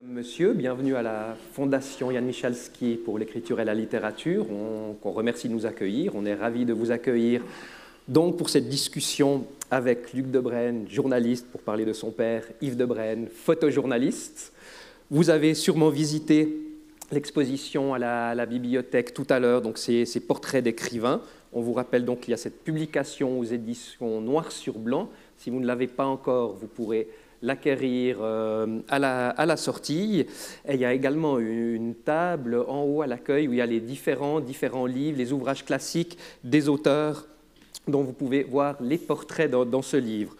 Monsieur, bienvenue à la Fondation Jan Michalski pour l'écriture et la littérature. On remercie de nous accueillir. On est ravis de vous accueillir donc pour cette discussion avec Luc Debrenne, journaliste, pour parler de son père, Yves Debrenne, photojournaliste. Vous avez sûrement visité l'exposition à la bibliothèque tout à l'heure, donc ces portraits d'écrivains. On vous rappelle donc qu'il y a cette publication aux éditions Noir sur Blanc. Si vous ne l'avez pas encore, vous pourrez l'acquérir à la sortie. Et il y a également une table en haut à l'accueil où il y a les différents livres, les ouvrages classiques des auteurs dont vous pouvez voir les portraits dans ce livre.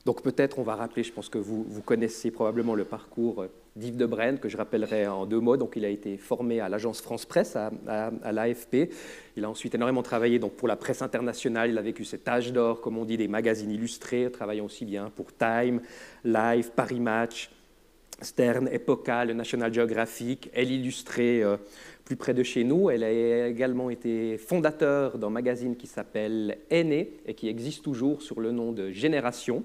Donc peut-être on va rappeler, je pense que vous connaissez probablement le parcours d'Yves Debrenne, que je rappellerai en deux mots. Donc il a été formé à l'agence France Presse, à l'AFP. Il a ensuite énormément travaillé donc, pour la presse internationale. Il a vécu cet âge d'or, comme on dit, des magazines illustrés, travaillant aussi bien pour Time, Life, Paris Match, Stern, Epoca, le National Geographic. Elle illustrait plus près de chez nous. Elle a également été fondateur d'un magazine qui s'appelle Aîné et qui existe toujours sous le nom de Génération.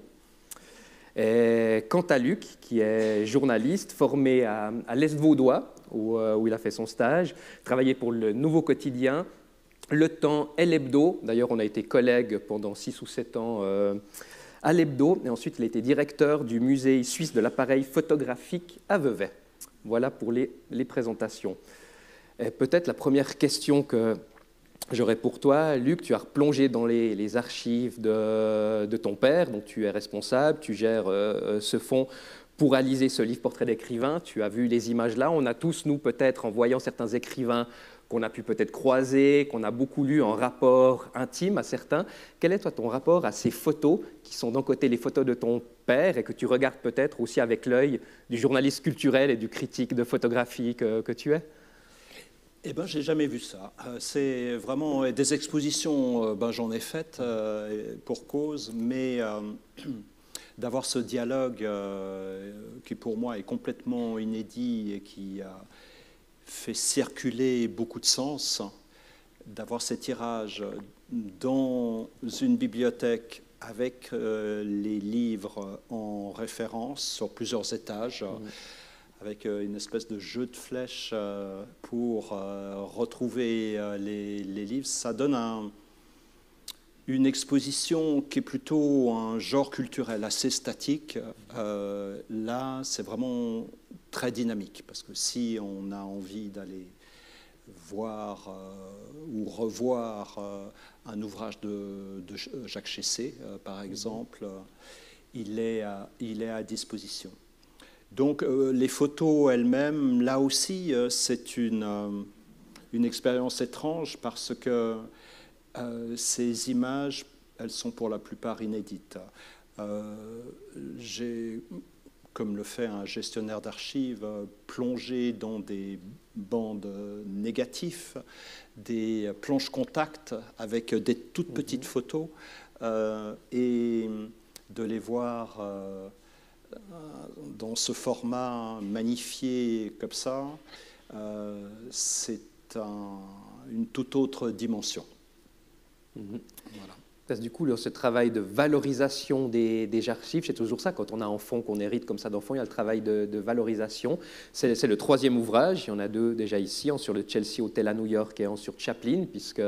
Et quant à Luc, qui est journaliste, formé à l'Est vaudois, où il a fait son stage, travaillé pour le Nouveau Quotidien, Le Temps et l'Hebdo. D'ailleurs, on a été collègues pendant 6 ou 7 ans à l'Hebdo. Et ensuite, il a été directeur du musée suisse de l'appareil photographique à Vevey. Voilà pour les présentations. Et peut-être la première question que j'aurais pour toi, Luc, tu as replongé dans les archives de ton père, dont tu es responsable, tu gères ce fonds pour réaliser ce livre Portrait d'écrivain. Tu as vu les images là. On a tous, nous, peut-être, en voyant certains écrivains qu'on a pu peut-être croiser, qu'on a beaucoup lus en rapport intime à certains. Quel est, toi, ton rapport à ces photos qui sont d'un côté les photos de ton père et que tu regardes peut-être aussi avec l'œil du journaliste culturel et du critique de photographie que tu es ? Eh ben, j'ai jamais vu ça. C'est vraiment des expositions, j'en ai faites pour cause, mais d'avoir ce dialogue qui pour moi est complètement inédit et qui a fait circuler beaucoup de sens, d'avoir ces tirages dans une bibliothèque avec les livres en référence sur plusieurs étages. Avec une espèce de jeu de flèches pour retrouver les livres. Ça donne une exposition qui est plutôt un genre culturel assez statique. Là, c'est vraiment très dynamique, parce que si on a envie d'aller voir ou revoir un ouvrage de Jacques Chessé, par exemple, il est à disposition. Donc les photos elles-mêmes, là aussi, c'est une expérience étrange parce que ces images, elles sont pour la plupart inédites. J'ai, comme le fait un gestionnaire d'archives, plongé dans des bandes négatifs, des planches contact avec des toutes petites photos et de les voir dans ce format magnifié comme ça, c'est une toute autre dimension. Voilà. Parce que du coup, ce travail de valorisation des archives, c'est toujours ça, quand on a un fonds qu'on hérite comme ça d'enfants, il y a le travail de valorisation. C'est le troisième ouvrage, il y en a 2 déjà ici, un sur le Chelsea Hotel à New York et un sur Chaplin, puisque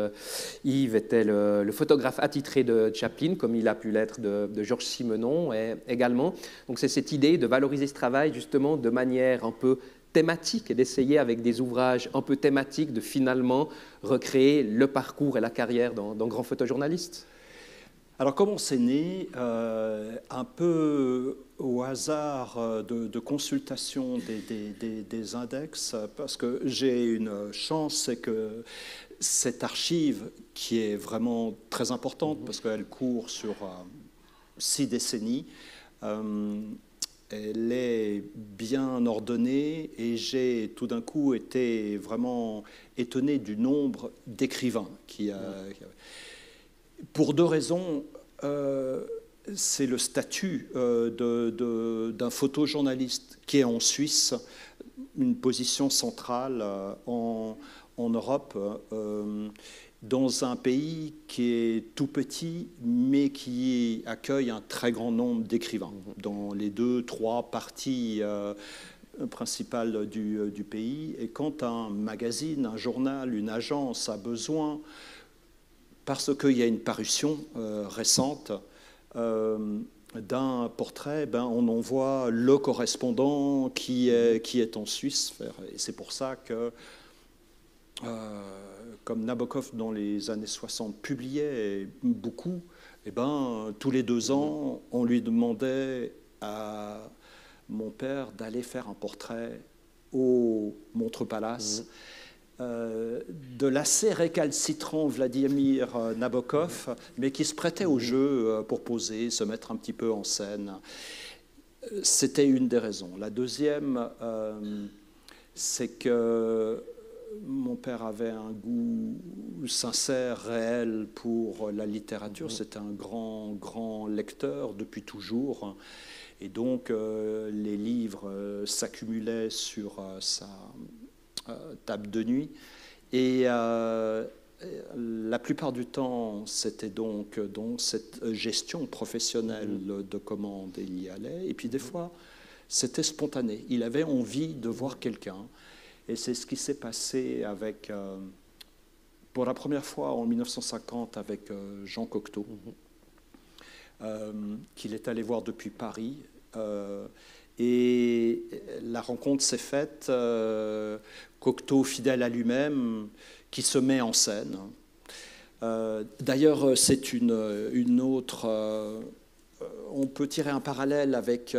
Yves était le photographe attitré de Chaplin, comme il a pu l'être de Georges Simenon également. Donc c'est cette idée de valoriser ce travail justement de manière un peu thématique et d'essayer avec des ouvrages un peu thématiques de finalement recréer le parcours et la carrière d'un grand photojournaliste. Alors comment c'est né un peu au hasard de consultation des index, parce que j'ai une chance, c'est que cette archive, qui est vraiment très importante, parce qu'elle court sur 6 décennies, elle est bien ordonnée et j'ai tout d'un coup été vraiment étonné du nombre d'écrivains pour 2 raisons. C'est le statut d'un photojournaliste qui est en Suisse, une position centrale en Europe, dans un pays qui est tout petit, mais qui accueille un très grand nombre d'écrivains. Dans les 2-3 parties principal du pays. Et quand un magazine, un journal, une agence a besoin, parce qu'il y a une parution récente d'un portrait, on envoie le correspondant qui est en Suisse. Et c'est pour ça que, comme Nabokov dans les années 60 publiait beaucoup, tous les 2 ans, on lui demandait à mon père d'aller faire un portrait au Montreux Palace de l'assez récalcitrant Vladimir Nabokov, mais qui se prêtait au jeu pour poser, se mettre un petit peu en scène. C'était une des raisons. La deuxième, c'est que mon père avait un goût sincère, réel pour la littérature. C'était un grand, grand lecteur depuis toujours. Et donc, les livres s'accumulaient sur sa table de nuit. Et la plupart du temps, c'était donc dans cette gestion professionnelle de commande, il y allait. Et puis des fois, c'était spontané. Il avait envie de voir quelqu'un. Et c'est ce qui s'est passé avec, pour la première fois en 1950 avec Jean Cocteau, qu'il est allé voir depuis Paris. Et la rencontre s'est faite, Cocteau fidèle à lui-même, qui se met en scène. D'ailleurs, c'est une autre... on peut tirer un parallèle avec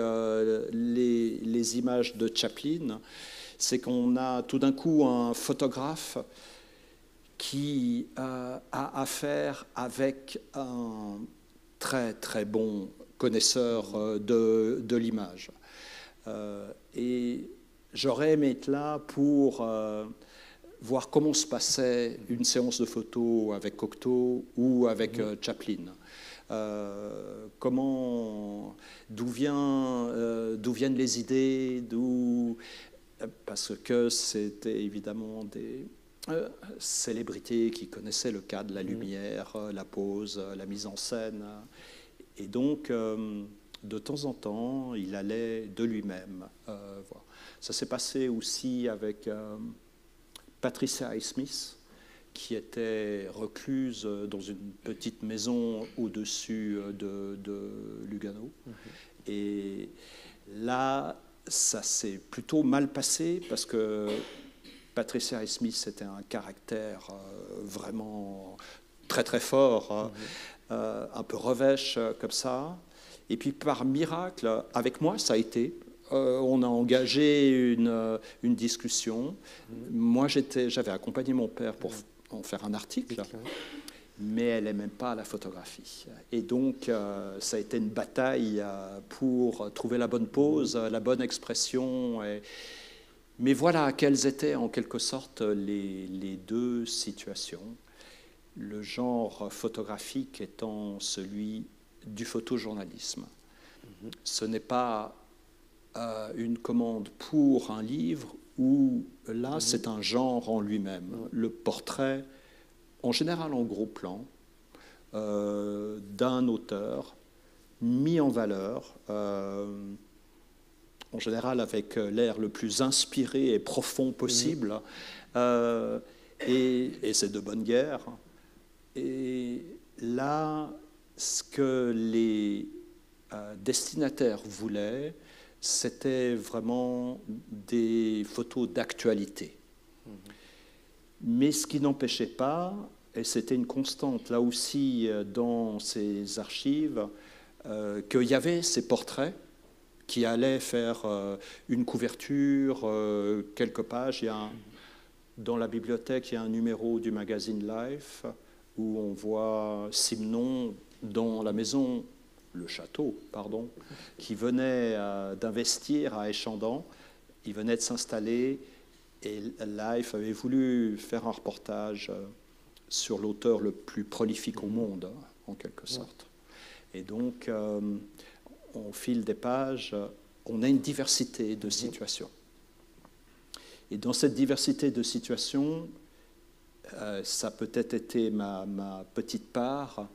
les images de Chaplin. C'est qu'on a tout d'un coup un photographe qui a affaire avec un très très bon connaisseur de l'image. Et j'aurais aimé être là pour voir comment se passait une séance de photos avec Cocteau ou avec Chaplin. D'où viennent les idées, parce que c'était évidemment des célébrités qui connaissaient le cas de la lumière, la pose, la mise en scène. Et donc, de temps en temps, il allait de lui-même voir. Ça s'est passé aussi avec Patricia Highsmith, qui était recluse dans une petite maison au-dessus de Lugano. Et là, ça s'est plutôt mal passé parce que Patricia Highsmith était un caractère vraiment très très fort, un peu revêche comme ça. Et puis par miracle, avec moi, ça a été. On a engagé une discussion. Moi, j'avais accompagné mon père pour en faire un article, mais elle n'aimait pas la photographie. Et donc, ça a été une bataille pour trouver la bonne pose, la bonne expression. Mais voilà quelles étaient en quelque sorte les deux situations. Le genre photographique étant celui du photojournalisme. Ce n'est pas une commande pour un livre où là, c'est un genre en lui-même. Le portrait, en général en gros plan, d'un auteur mis en valeur, en général avec l'air le plus inspiré et profond possible, et c'est de bonne guerre. Et là, ce que les destinataires voulaient, c'était vraiment des photos d'actualité. Mais ce qui n'empêchait pas, et c'était une constante là aussi dans ces archives, qu'il y avait ces portraits qui allaient faire une couverture, quelques pages. Dans la bibliothèque, il y a un numéro du magazine Life où on voit Simenon dans la maison, le château, pardon, qui venait d'investir à Échandan. Il venait de s'installer et Life avait voulu faire un reportage sur l'auteur le plus prolifique au monde, en quelque sorte. Et donc, au fil des pages, on a une diversité de situations. Et dans cette diversité de situations, ça a peut-être été ma petite part,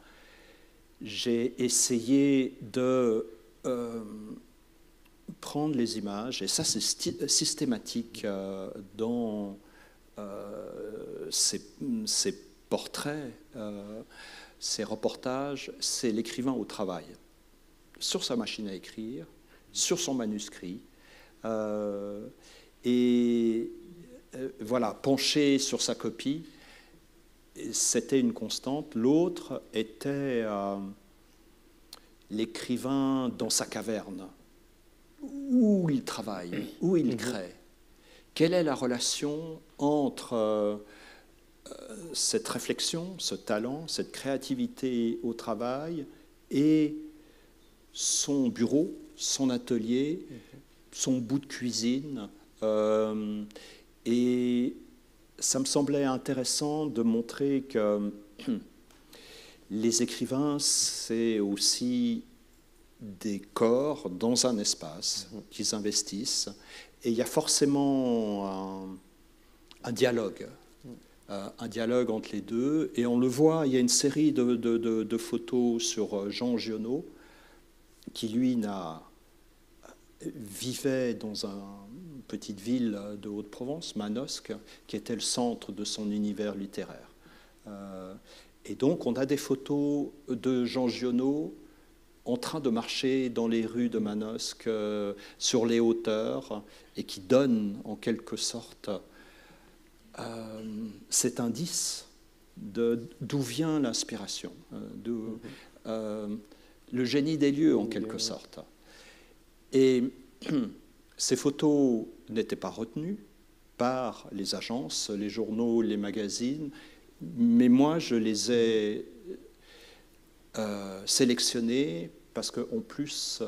j'ai essayé de prendre les images, et ça c'est systématique dans ces portraits, ces reportages, c'est l'écrivain au travail, sur sa machine à écrire, sur son manuscrit, et voilà, penché sur sa copie, c'était une constante. L'autre était l'écrivain dans sa caverne, où il travaille, où il crée. Quelle est la relation entre cette réflexion, ce talent, cette créativité au travail et son bureau, son atelier, son bout de cuisine. Et ça me semblait intéressant de montrer que les écrivains, c'est aussi des corps dans un espace qu'ils investissent. Et il y a forcément un dialogue entre les deux. Et on le voit, il y a une série de photos sur Jean Giono, qui lui vivait dans une petite ville de Haute-Provence, Manosque, qui était le centre de son univers littéraire. Et donc on a des photos de Jean Giono en train de marcher dans les rues de Manosque, sur les hauteurs, et qui donnent en quelque sorte cet indice d'où vient l'inspiration, le génie des lieux en quelque sorte. Et ces photos n'étaient pas retenues par les agences, les journaux, les magazines, mais moi je les ai sélectionnées parce qu'en plus,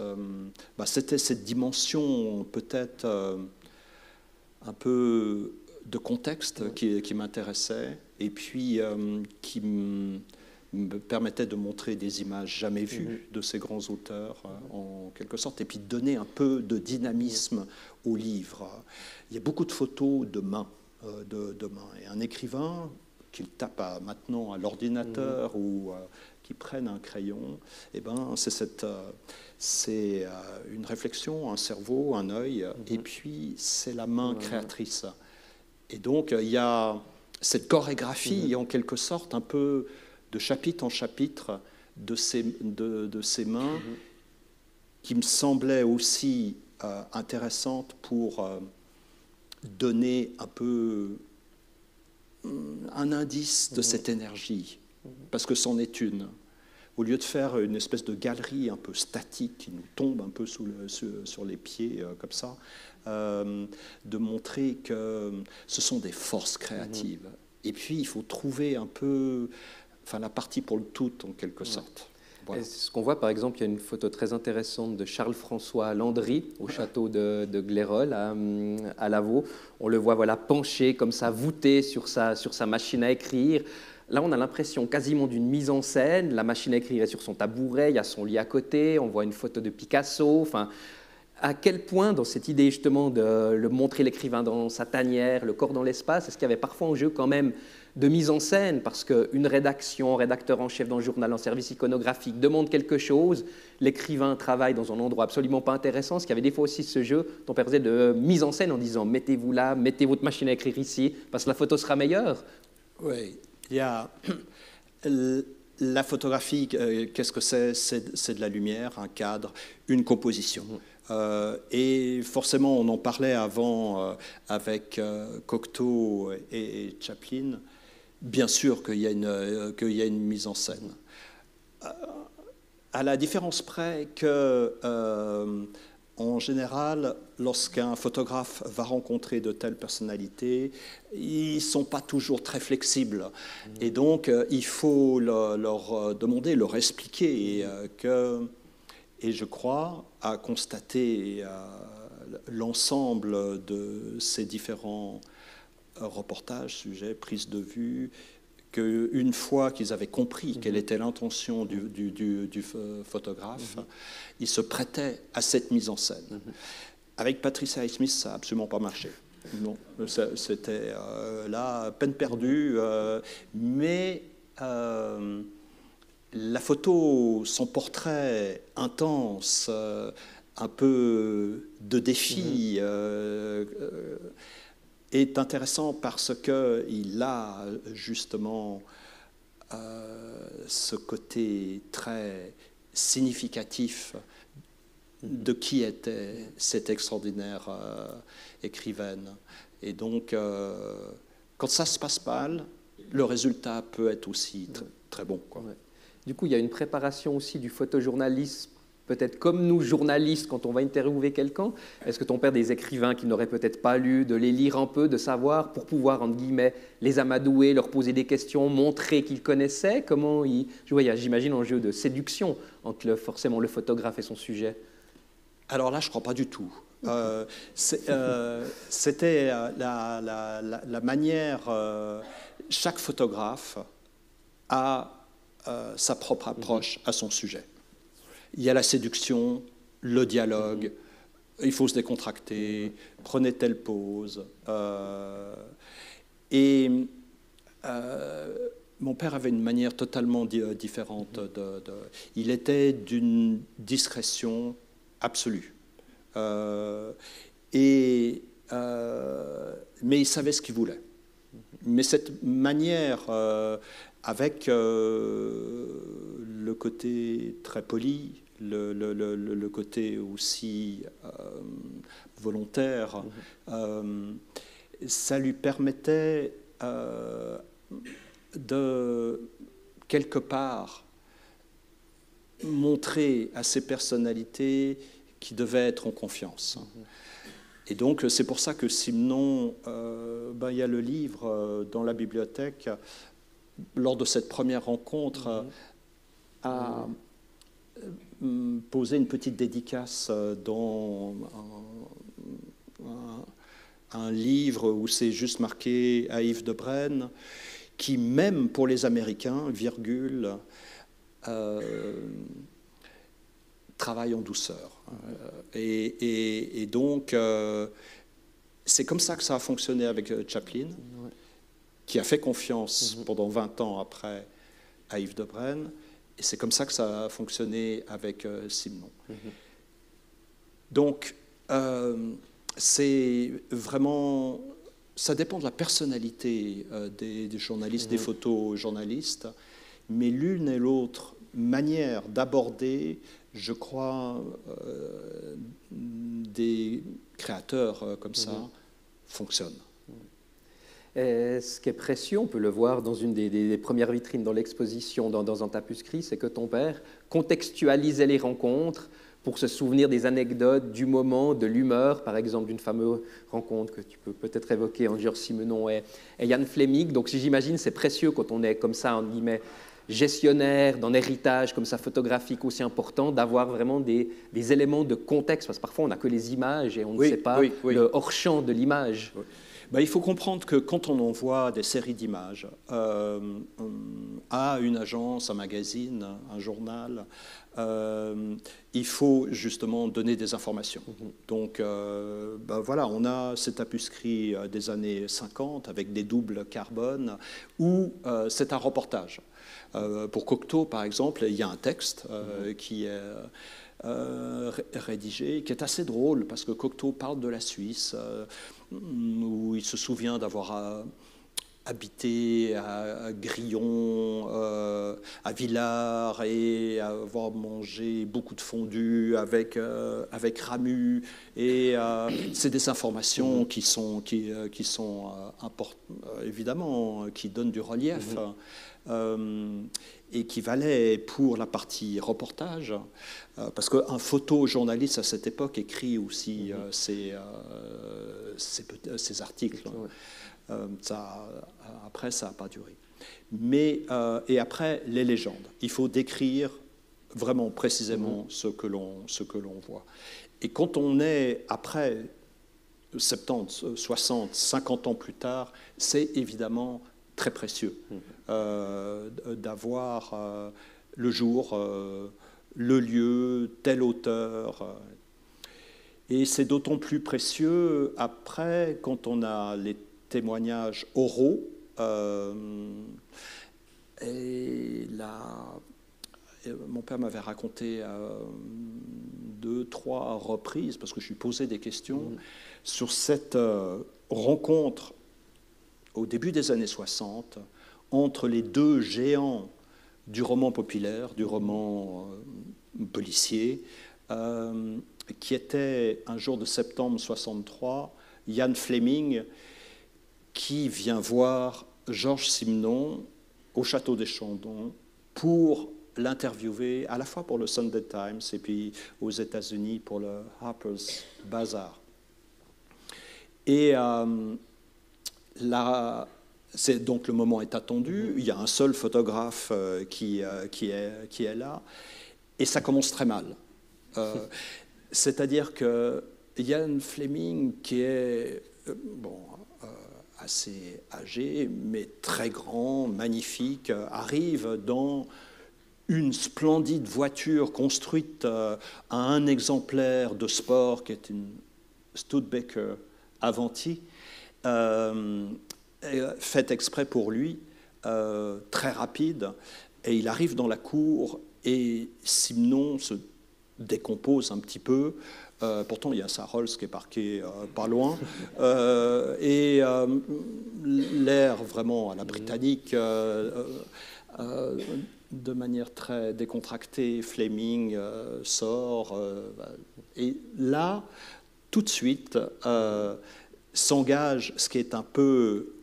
c'était cette dimension peut-être un peu de contexte qui m'intéressait, et puis qui me permettait de montrer des images jamais vues de ces grands auteurs, en quelque sorte, et puis donner un peu de dynamisme au livre. Il y a beaucoup de photos de mains, et un écrivain qu'il tape maintenant à l'ordinateur ou qui prenne un crayon, c'est une réflexion, un cerveau, un œil, et puis c'est la main créatrice. Et donc il y a cette chorégraphie, en quelque sorte, un peu de chapitre en chapitre de ces mains, qui me semblait aussi intéressante pour donner un peu un indice de cette énergie, parce que c'en est une. Au lieu de faire une espèce de galerie un peu statique qui nous tombe un peu sur les pieds comme ça, de montrer que ce sont des forces créatives. Et puis il faut trouver un peu la partie pour le tout en quelque sorte. Voilà. Ce qu'on voit, par exemple, il y a une photo très intéressante de Charles-François Landry au château de Glérol à Lavaux. On le voit penché comme ça, voûté sur sa machine à écrire. Là, on a l'impression quasiment d'une mise en scène. La machine à écrire est sur son tabouret, il y a son lit à côté, on voit une photo de Picasso. Enfin, à quel point, dans cette idée justement de le montrer l'écrivain dans sa tanière, le corps dans l'espace, est-ce qu'il y avait parfois en jeu quand même de mise en scène, parce qu'une rédaction, rédacteur en chef d'un journal en service iconographique demande quelque chose, l'écrivain travaille dans un endroit absolument pas intéressant, ce qu'il y avait des fois aussi ce jeu dont on faisait de mise en scène en disant mettez-vous là, mettez votre machine à écrire ici, parce que la photo sera meilleure. Oui, il y a la photographie, qu'est-ce que c'est? C'est de la lumière, un cadre, une composition. Et forcément, on en parlait avant avec Cocteau et Chaplin. Bien sûr qu'il y a une mise en scène. À la différence près que, en général, lorsqu'un photographe va rencontrer de telles personnalités, ils ne sont pas toujours très flexibles. Et donc, il faut leur demander, leur expliquer et je crois, à constater l'ensemble de ces différents reportages, sujets, prises de vue, qu'une fois qu'ils avaient compris quelle était l'intention du photographe, ils se prêtaient à cette mise en scène. Avec Patricia Highsmith, ça n'a absolument pas marché. Non, c'était là, peine perdue, mais la photo, son portrait intense, un peu de défi est intéressant parce qu'il a justement ce côté très significatif de qui était cette extraordinaire écrivaine. Et donc, quand ça se passe mal, le résultat peut être aussi très bon, quoi. Ouais. Du coup, il y a une préparation aussi du photojournalisme, peut-être comme nous, journalistes, quand on va interviewer quelqu'un. Est-ce que ton père, des écrivains qu'il n'aurait peut-être pas lus, de les lire un peu, de savoir, pour pouvoir, entre guillemets, les amadouer, leur poser des questions, montrer qu'ils connaissaient? Comment il... Je vois, il y a, j'imagine, un jeu de séduction entre forcément le photographe et son sujet. Alors là, je ne crois pas du tout. C'était la manière... chaque photographe a sa propre approche à son sujet. Il y a la séduction, le dialogue, il faut se décontracter, prenez telle pose. Mon père avait une manière totalement différente. Il était d'une discrétion absolue. Mais il savait ce qu'il voulait. Mais cette manière, avec le côté très poli, le côté aussi volontaire, ça lui permettait de, quelque part, montrer à ses personnalités qui devaient être en confiance. Et donc, c'est pour ça que Simenon, il y a le livre dans la bibliothèque, lors de cette première rencontre, a posé une petite dédicace dans un livre où c'est juste marqué à Yves de Brenne, qui, même pour les Américains, virgule, travaille en douceur. Et donc, c'est comme ça que ça a fonctionné avec Chaplin, qui a fait confiance pendant 20 ans après à Yves de Brenne, et c'est comme ça que ça a fonctionné avec Simenon. Donc, c'est vraiment... Ça dépend de la personnalité des journalistes, des photojournalistes, mais l'une et l'autre manière d'aborder, je crois, des créateurs comme ça fonctionnent. Et ce qui est précieux, on peut le voir dans une des premières vitrines dans l'exposition, dans un tapuscrit, c'est que ton père contextualisait les rencontres pour se souvenir des anecdotes, du moment, de l'humeur, par exemple, d'une fameuse rencontre que tu peux peut-être évoquer entre Georges Simenon et Ian Fleming. Donc, si j'imagine, c'est précieux quand on est comme ça, en guillemets, gestionnaire d'un héritage comme ça photographique aussi important, d'avoir vraiment des éléments de contexte, parce que parfois on n'a que les images et on ne sait pas le hors-champ de l'image. Il faut comprendre que quand on envoie des séries d'images à une agence, un magazine, un journal, il faut justement donner des informations. Donc voilà, on a cet tapuscrit des années 50 avec des doubles carbone où c'est un reportage. Pour Cocteau, par exemple, il y a un texte qui est rédigé, qui est assez drôle, parce que Cocteau parle de la Suisse, où il se souvient d'avoir habité à Grillon, à Villars, et avoir mangé beaucoup de fondue avec Ramu. Et c'est des informations qui sont importantes, évidemment, qui donnent du relief. Et qui valait pour la partie reportage, parce qu'un photojournaliste à cette époque écrit aussi ses articles. Après, ça n'a pas duré. Mais, et après, les légendes. Il faut décrire vraiment précisément ce que l'on voit. Et quand on est après 70, 60, 50 ans plus tard, c'est évidemment très précieux d'avoir le jour, le lieu, tel auteur. Et c'est d'autant plus précieux après quand on a les témoignages oraux. Et là, mon père m'avait raconté 2, 3 reprises, parce que je lui posais des questions, sur cette rencontre au début des années 60 entre les deux géants du roman populaire, du roman policier, qui était un jour de septembre 63, Ian Fleming, qui vient voir Georges Simenon au Château des Chandons pour l'interviewer, à la fois pour le Sunday Times et puis aux États-Unis pour le Harper's Bazaar. Et là, donc le moment est attendu, il y a un seul photographe qui est là, et ça commence très mal. C'est-à-dire que Ian Fleming, qui est assez âgé, mais très grand, magnifique, arrive dans une splendide voiture construite à un exemplaire de sport qui est une Studebaker Avanti, faite exprès pour lui, très rapide, et il arrive dans la cour et Simenon se décompose un petit peu. Pourtant, il y a sa Rolls qui est parquée pas loin. Et l'air vraiment à la britannique, de manière très décontractée, Fleming sort. Et là, tout de suite, s'engage ce qui est un peu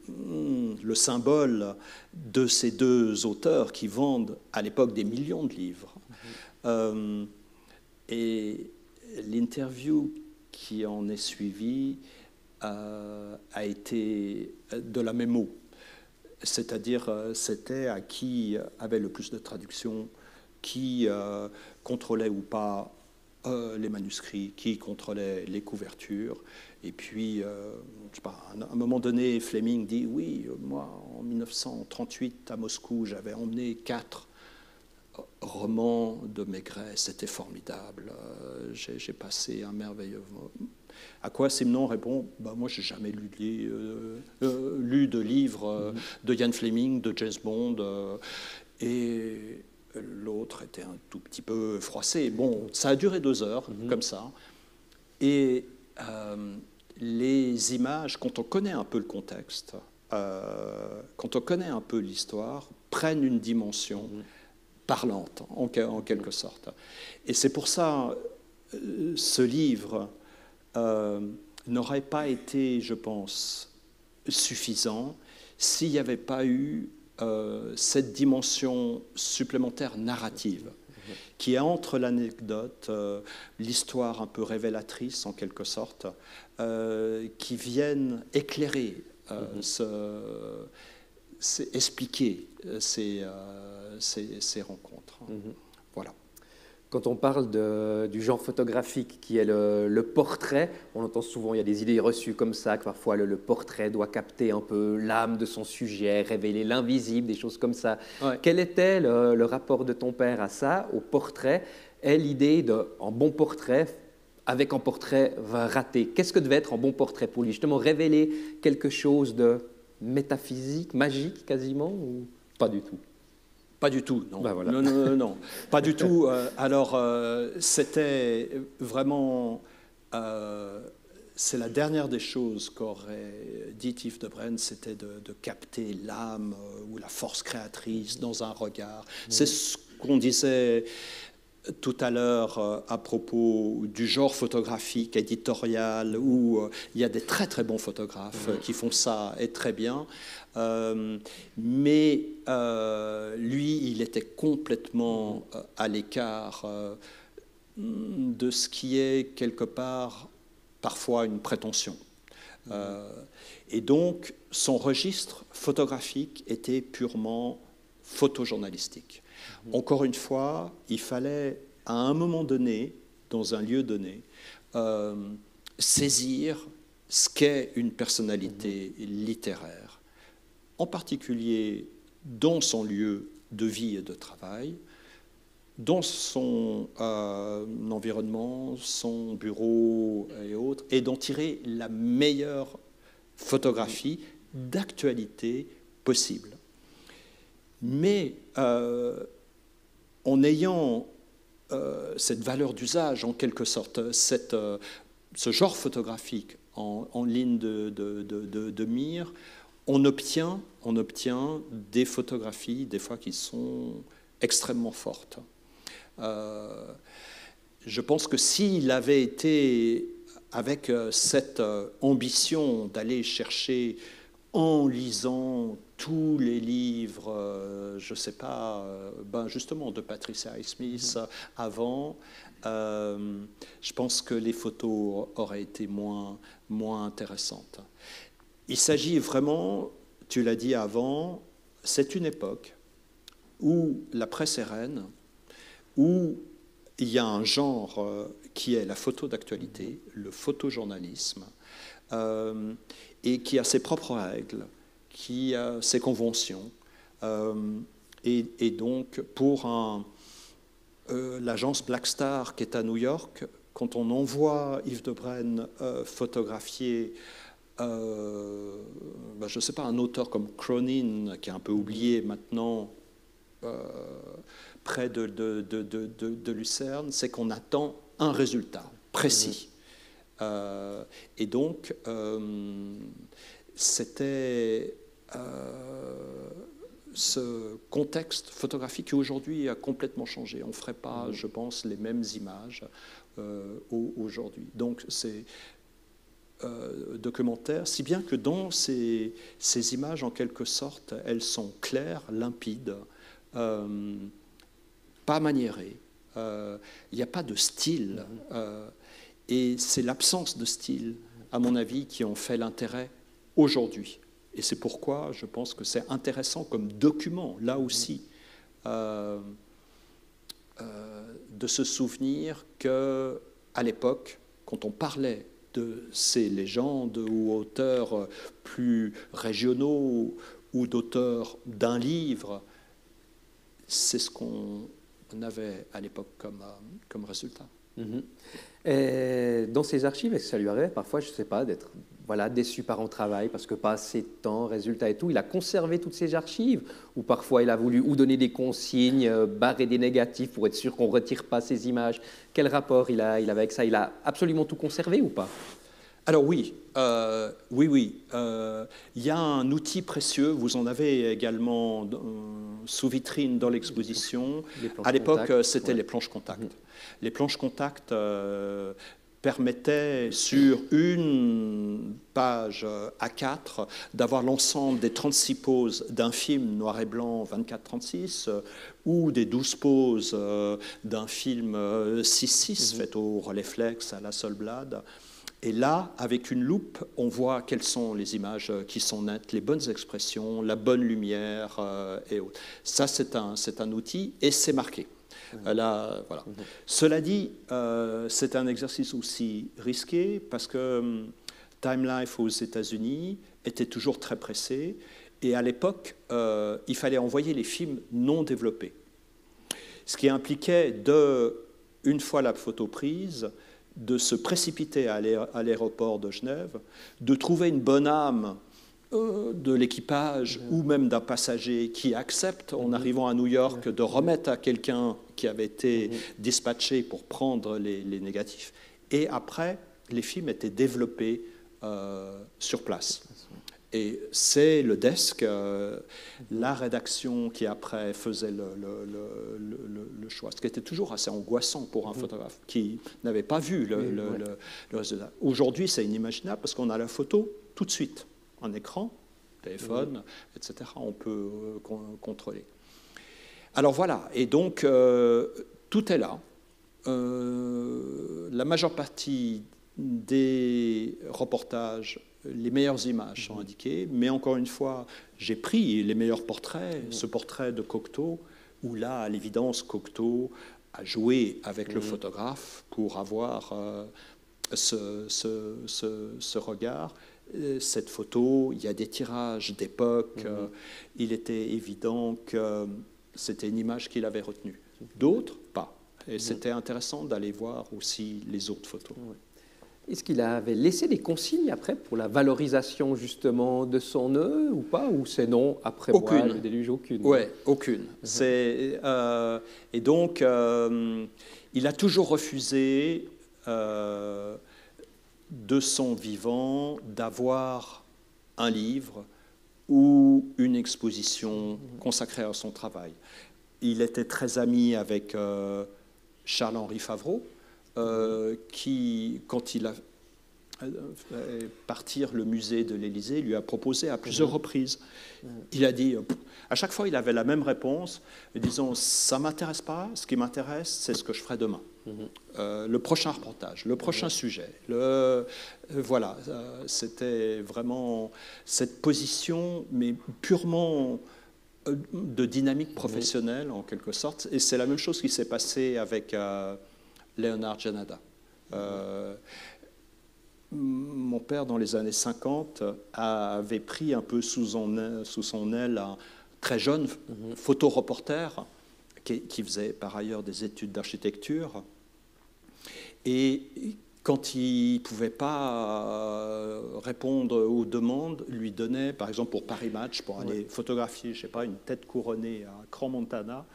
le symbole de ces deux auteurs qui vendent à l'époque des millions de livres. Et l'interview qui en est suivie a été de la même eau. C'est-à-dire, c'était à qui avait le plus de traductions, qui contrôlait ou pas les manuscrits, qui contrôlait les couvertures. Et puis, je sais pas, à un moment donné, Fleming dit « Oui, moi, en 1938, à Moscou, j'avais emmené 4 romans de Maigret, c'était formidable, j'ai passé un merveilleux moment. » À quoi Simenon répond bah, « Moi, je n'ai jamais lu de livre de Ian Fleming, de James Bond. » Et l'autre était un tout petit peu froissé. Bon, ça a duré 2 heures, comme ça. Et les images, quand on connaît un peu le contexte, quand on connaît un peu l'histoire, prennent une dimension parlante, en quelque sorte. Et c'est pour ça, ce livre n'aurait pas été, je pense, suffisant s'il n'y avait pas eu cette dimension supplémentaire narrative qui est entre l'anecdote, l'histoire un peu révélatrice en quelque sorte, qui viennent éclairer, expliquer ces rencontres. Voilà. Quand on parle du genre photographique qui est le portrait, on entend souvent, il y a des idées reçues comme ça, que parfois le portrait doit capter un peu l'âme de son sujet, révéler l'invisible, des choses comme ça. Ouais. Quel était le rapport de ton père à ça, au portrait, et l'idée d'un bon portrait avec un portrait raté? Qu'est-ce que devait être un bon portrait pour lui? Justement, révéler quelque chose de métaphysique, magique quasiment, ou pas du tout? Pas du tout, non. Ben voilà. Non, pas du tout. Alors, c'était vraiment... c'est la dernière des choses qu'aurait dit Yves de Brenne, c'était de capter l'âme ou la force créatrice dans un regard. C'est ce qu'on disait tout à l'heure à propos du genre photographique éditorial où il y a des très très bons photographes qui font ça et très bien. Mais lui, il était complètement à l'écart de ce qui est quelque part parfois une prétention. Et donc, son registre photographique était purement photojournalistique. Encore une fois, il fallait à un moment donné, dans un lieu donné, saisir ce qu'est une personnalité littéraire, en particulier dans son lieu de vie et de travail, dans son environnement, son bureau et autres, et d'en tirer la meilleure photographie d'actualité possible. Mais en ayant cette valeur d'usage, en quelque sorte, ce genre photographique en ligne de mire, on obtient des photographies, des fois, qui sont extrêmement fortes. Je pense que s'il avait été avec cette ambition d'aller chercher, en lisant tous les livres, je ne sais pas, justement de Patricia Highsmith avant, je pense que les photos auraient été moins intéressantes. Il s'agit vraiment, tu l'as dit avant, c'est une époque où la presse est reine, où il y a un genre qui est la photo d'actualité, le photojournalisme, et qui a ses propres règles, qui a ses conventions. Et donc, pour l'agence Black Star qui est à New York, quand on envoie Yves de Brenne photographier, je ne sais pas, un auteur comme Cronin, qui est un peu oublié maintenant, près de Lucerne, c'est qu'on attend un résultat précis. Et donc, c'était ce contexte photographique qui aujourd'hui a complètement changé. On ne ferait pas, je pense, les mêmes images aujourd'hui. Donc, c'est documentaire, si bien que dans ces images, en quelque sorte, elles sont claires, limpides, pas maniérées. Il n'y a pas de style. Et c'est l'absence de style, à mon avis, qui en fait l'intérêt aujourd'hui. Et c'est pourquoi je pense que c'est intéressant comme document, là aussi, de se souvenir qu'à l'époque, quand on parlait de ces légendes ou auteurs plus régionaux ou d'auteurs d'un livre, c'est ce qu'on avait à l'époque comme résultat. Et dans ces archives, est-ce que ça lui arrivait parfois, je ne sais pas, d'être déçu par un travail parce que pas assez de temps, résultat et tout? Il a conservé toutes ces archives ou parfois il a voulu ou donner des consignes, barrer des négatifs pour être sûr qu'on ne retire pas ces images? Quel rapport il avait avec ça? Il a absolument tout conservé ou pas? Alors oui. Il y a un outil précieux, vous en avez également sous vitrine dans l'exposition. À l'époque, c'était les planches contact. Les planches contact permettaient sur une page A4 d'avoir l'ensemble des 36 poses d'un film noir et blanc 24-36 ou des 12 poses d'un film 6-6 fait au Rolleiflex à la Solblad. Et là, avec une loupe, on voit quelles sont les images qui sont nettes, les bonnes expressions, la bonne lumière et autres. Ça, c'est un outil et c'est marqué. Là, voilà. Cela dit, c'est un exercice aussi risqué parce que Time Life aux États-Unis était toujours très pressé et à l'époque, il fallait envoyer les films non développés. Ce qui impliquait, une fois la photo prise, de se précipiter à l'aéroport de Genève, de trouver une bonne âme de l'équipage ou même d'un passager qui accepte, en arrivant à New York, de remettre à quelqu'un qui avait été dispatché pour prendre les négatifs. Et après, les films étaient développés sur place. Et c'est le desk, la rédaction qui après faisait le choix, ce qui était toujours assez angoissant pour un photographe qui n'avait pas vu le résultat. Aujourd'hui, c'est inimaginable parce qu'on a la photo tout de suite, un écran, téléphone, etc. On peut contrôler. Alors voilà, et donc tout est là. La majeure partie des reportages, les meilleures images sont indiquées, mais encore une fois, j'ai pris les meilleurs portraits, ce portrait de Cocteau, où là, à l'évidence, Cocteau a joué avec le photographe pour avoir ce regard. Cette photo, il y a des tirages d'époque, il était évident que c'était une image qu'il avait retenue. D'autres, pas. Et c'était intéressant d'aller voir aussi les autres photos. Est-ce qu'il avait laissé des consignes après pour la valorisation justement de son œuvre ou pas? Ou c'est non, après moi, le déluge, aucune? Oui, aucune. Et donc, il a toujours refusé, de son vivant, d'avoir un livre ou une exposition consacrée à son travail. Il était très ami avec Charles-Henri Favreau, qui, quand il a partir le musée de l'Élysée, lui a proposé à plusieurs reprises. Il a dit, à chaque fois, il avait la même réponse, disant, ça ne m'intéresse pas, ce qui m'intéresse, c'est ce que je ferai demain. Le prochain reportage, le prochain sujet. Voilà, c'était vraiment cette position, mais purement de dynamique professionnelle, en quelque sorte. Et c'est la même chose qui s'est passé avec Leonard Janada. Mon père, dans les années 50, avait pris un peu sous son aile un très jeune photoreporter qui faisait par ailleurs des études d'architecture. Et quand il ne pouvait pas répondre aux demandes, lui donnait, par exemple pour Paris Match, pour aller photographier, je ne sais pas, une tête couronnée à Crans-Montana,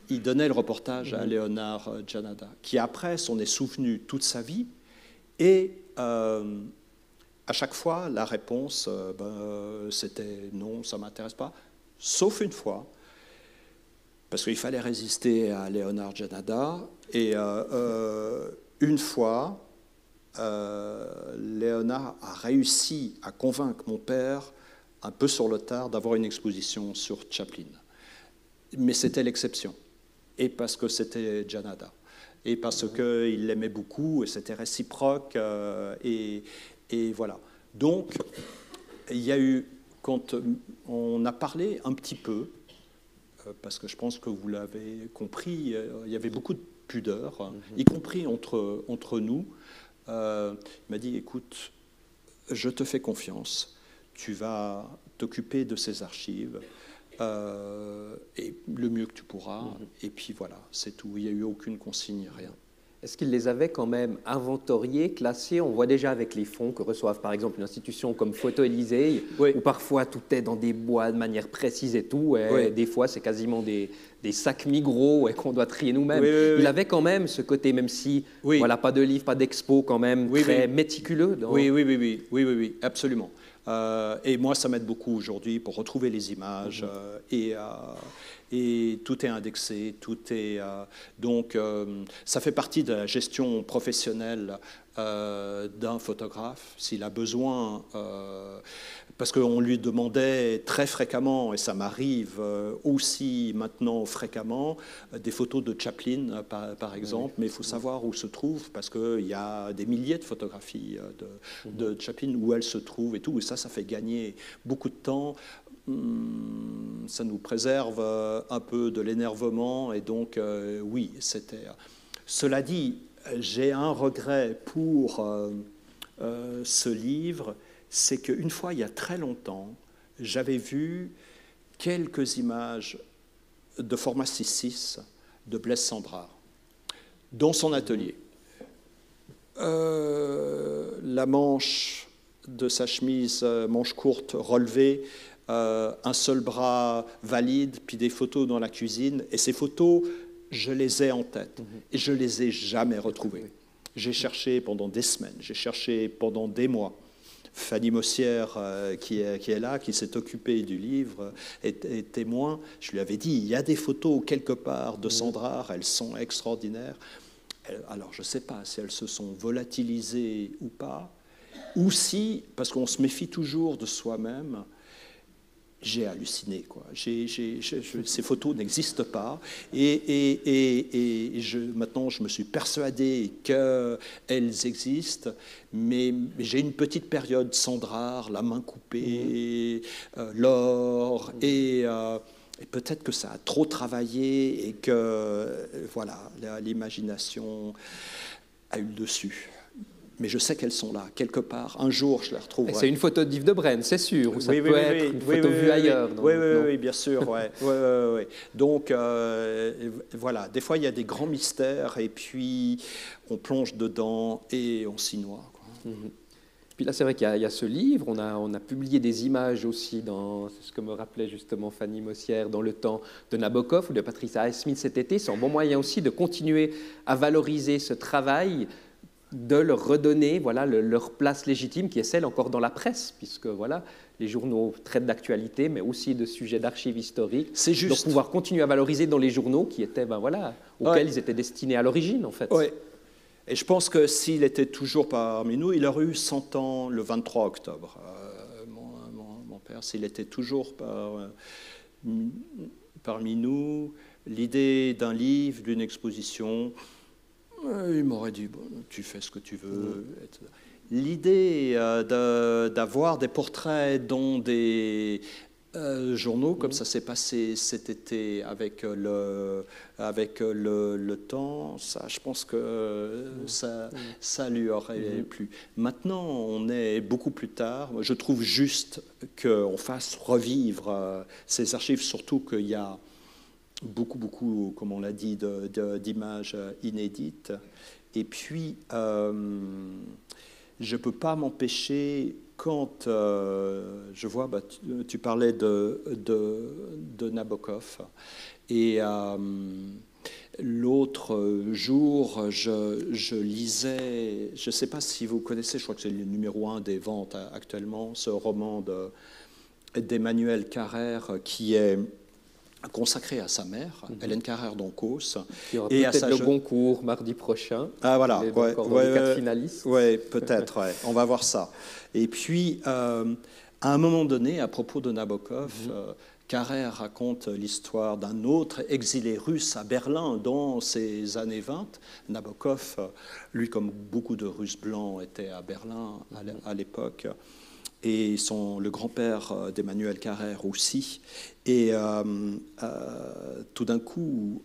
il donnait le reportage à Leonard Janada, qui après s'en est souvenu toute sa vie. Et à chaque fois, la réponse, c'était non, ça ne m'intéresse pas, sauf une fois, parce qu'il fallait résister à Leonard Janada. Et une fois, Léonard a réussi à convaincre mon père, un peu sur le tard, d'avoir une exposition sur Chaplin. Mais c'était l'exception, et parce que c'était Janada. Et parce qu'il l'aimait beaucoup, et c'était réciproque, et voilà. Donc, il y a eu, quand on a parlé un petit peu, parce que je pense que vous l'avez compris, il y avait beaucoup de pudeur, y compris entre nous. Il m'a dit, écoute, je te fais confiance, tu vas t'occuper de ces archives, et le mieux que tu pourras, et puis voilà, c'est tout. Il n'y a eu aucune consigne, rien. Est-ce qu'ils les avaient quand même inventoriés, classés? On voit déjà avec les fonds que reçoivent par exemple une institution comme Photo Élysée, où parfois tout est dans des bois de manière précise et tout, et des fois c'est quasiment des sacs Migros qu'on doit trier nous-mêmes. Il avait quand même ce côté, même si voilà, pas de livre, pas d'expo, quand même très méticuleux. Oui, absolument. Et moi, ça m'aide beaucoup aujourd'hui pour retrouver les images. Et tout est indexé, tout est... donc, ça fait partie de la gestion professionnelle d'un photographe. S'il a besoin... parce qu'on lui demandait très fréquemment, et ça m'arrive aussi maintenant fréquemment, des photos de Chaplin, par exemple, mais il faut savoir où se trouve, parce qu'il y a des milliers de photographies de Chaplin, où elles se trouvent et tout, et ça fait gagner beaucoup de temps. Ça nous préserve un peu de l'énervement, et donc, oui, c'était... Cela dit, j'ai un regret pour ce livre, c'est qu'une fois, il y a très longtemps, j'avais vu quelques images de format 6:6 de Blaise Cendrars dans son atelier. La manche de sa chemise, manche courte, relevée, un seul bras valide, puis des photos dans la cuisine. Et ces photos, je les ai en tête et je ne les ai jamais retrouvées. J'ai cherché pendant des semaines, j'ai cherché pendant des mois. Fanny Mossière, qui est là, qui s'est occupée du livre, est témoin. Je lui avais dit, il y a des photos quelque part de Cendrars, elles sont extraordinaires. Alors, je ne sais pas si elles se sont volatilisées ou pas, ou si, parce qu'on se méfie toujours de soi-même, j'ai halluciné, quoi. Ces photos n'existent pas, et maintenant je me suis persuadé qu'elles existent, mais j'ai une petite période Cendrars, la main coupée, l'or, et peut-être que ça a trop travaillé et que voilà, l'imagination a eu le dessus. Mais je sais qu'elles sont là, quelque part. Un jour, je les retrouverai. C'est une photo d'Yves Debrenne, c'est sûr, ou ça peut être une photo vue ailleurs. Oui, bien sûr. Oui. Donc, voilà, des fois, il y a des grands mystères, et puis on plonge dedans et on s'y noie, quoi. Puis là, c'est vrai qu'il y a ce livre, on a publié des images aussi, c'est ce que me rappelait justement Fanny Mossière, dans Le Temps de Nabokov ou de Patricia Highsmith cet été. C'est un bon moyen aussi de continuer à valoriser ce travail, de leur redonner voilà, leur place légitime, qui est celle encore dans la presse, puisque voilà, les journaux traitent d'actualité, mais aussi de sujets d'archives historiques. C'est juste. Donc pouvoir continuer à valoriser dans les journaux qui étaient, auxquels ils étaient destinés à l'origine, en fait. Oui. Et je pense que s'il était toujours parmi nous, il aurait eu 100 ans le 23 octobre. Mon père, s'il était toujours parmi nous, l'idée d'un livre, d'une exposition, il m'aurait dit, bon, tu fais ce que tu veux. L'idée d'avoir des portraits dans des journaux, comme ça s'est passé cet été avec le Temps, ça, je pense que ça lui aurait plu. Maintenant, on est beaucoup plus tard. Je trouve juste qu'on fasse revivre ces archives, surtout qu'il y a beaucoup, comme on l'a dit, d'images inédites. Et puis, je ne peux pas m'empêcher, quand je vois, tu parlais de Nabokov, et l'autre jour, je lisais, je ne sais pas si vous connaissez, je crois que c'est le numéro 1 des ventes actuellement, ce roman d'Emmanuel Carrère qui est consacré à sa mère, Hélène Carrère d'Oncos. Il y aura peut-être le Goncourt mardi prochain. Ah voilà, finalistes. Ouais, peut-être, ouais. On va voir ça. Et puis, à un moment donné, à propos de Nabokov, Carrère raconte l'histoire d'un autre exilé russe à Berlin dans ces années 20. Nabokov, lui, comme beaucoup de Russes blancs, était à Berlin à l'époque. Et le grand-père d'Emmanuel Carrère aussi. Et tout d'un coup,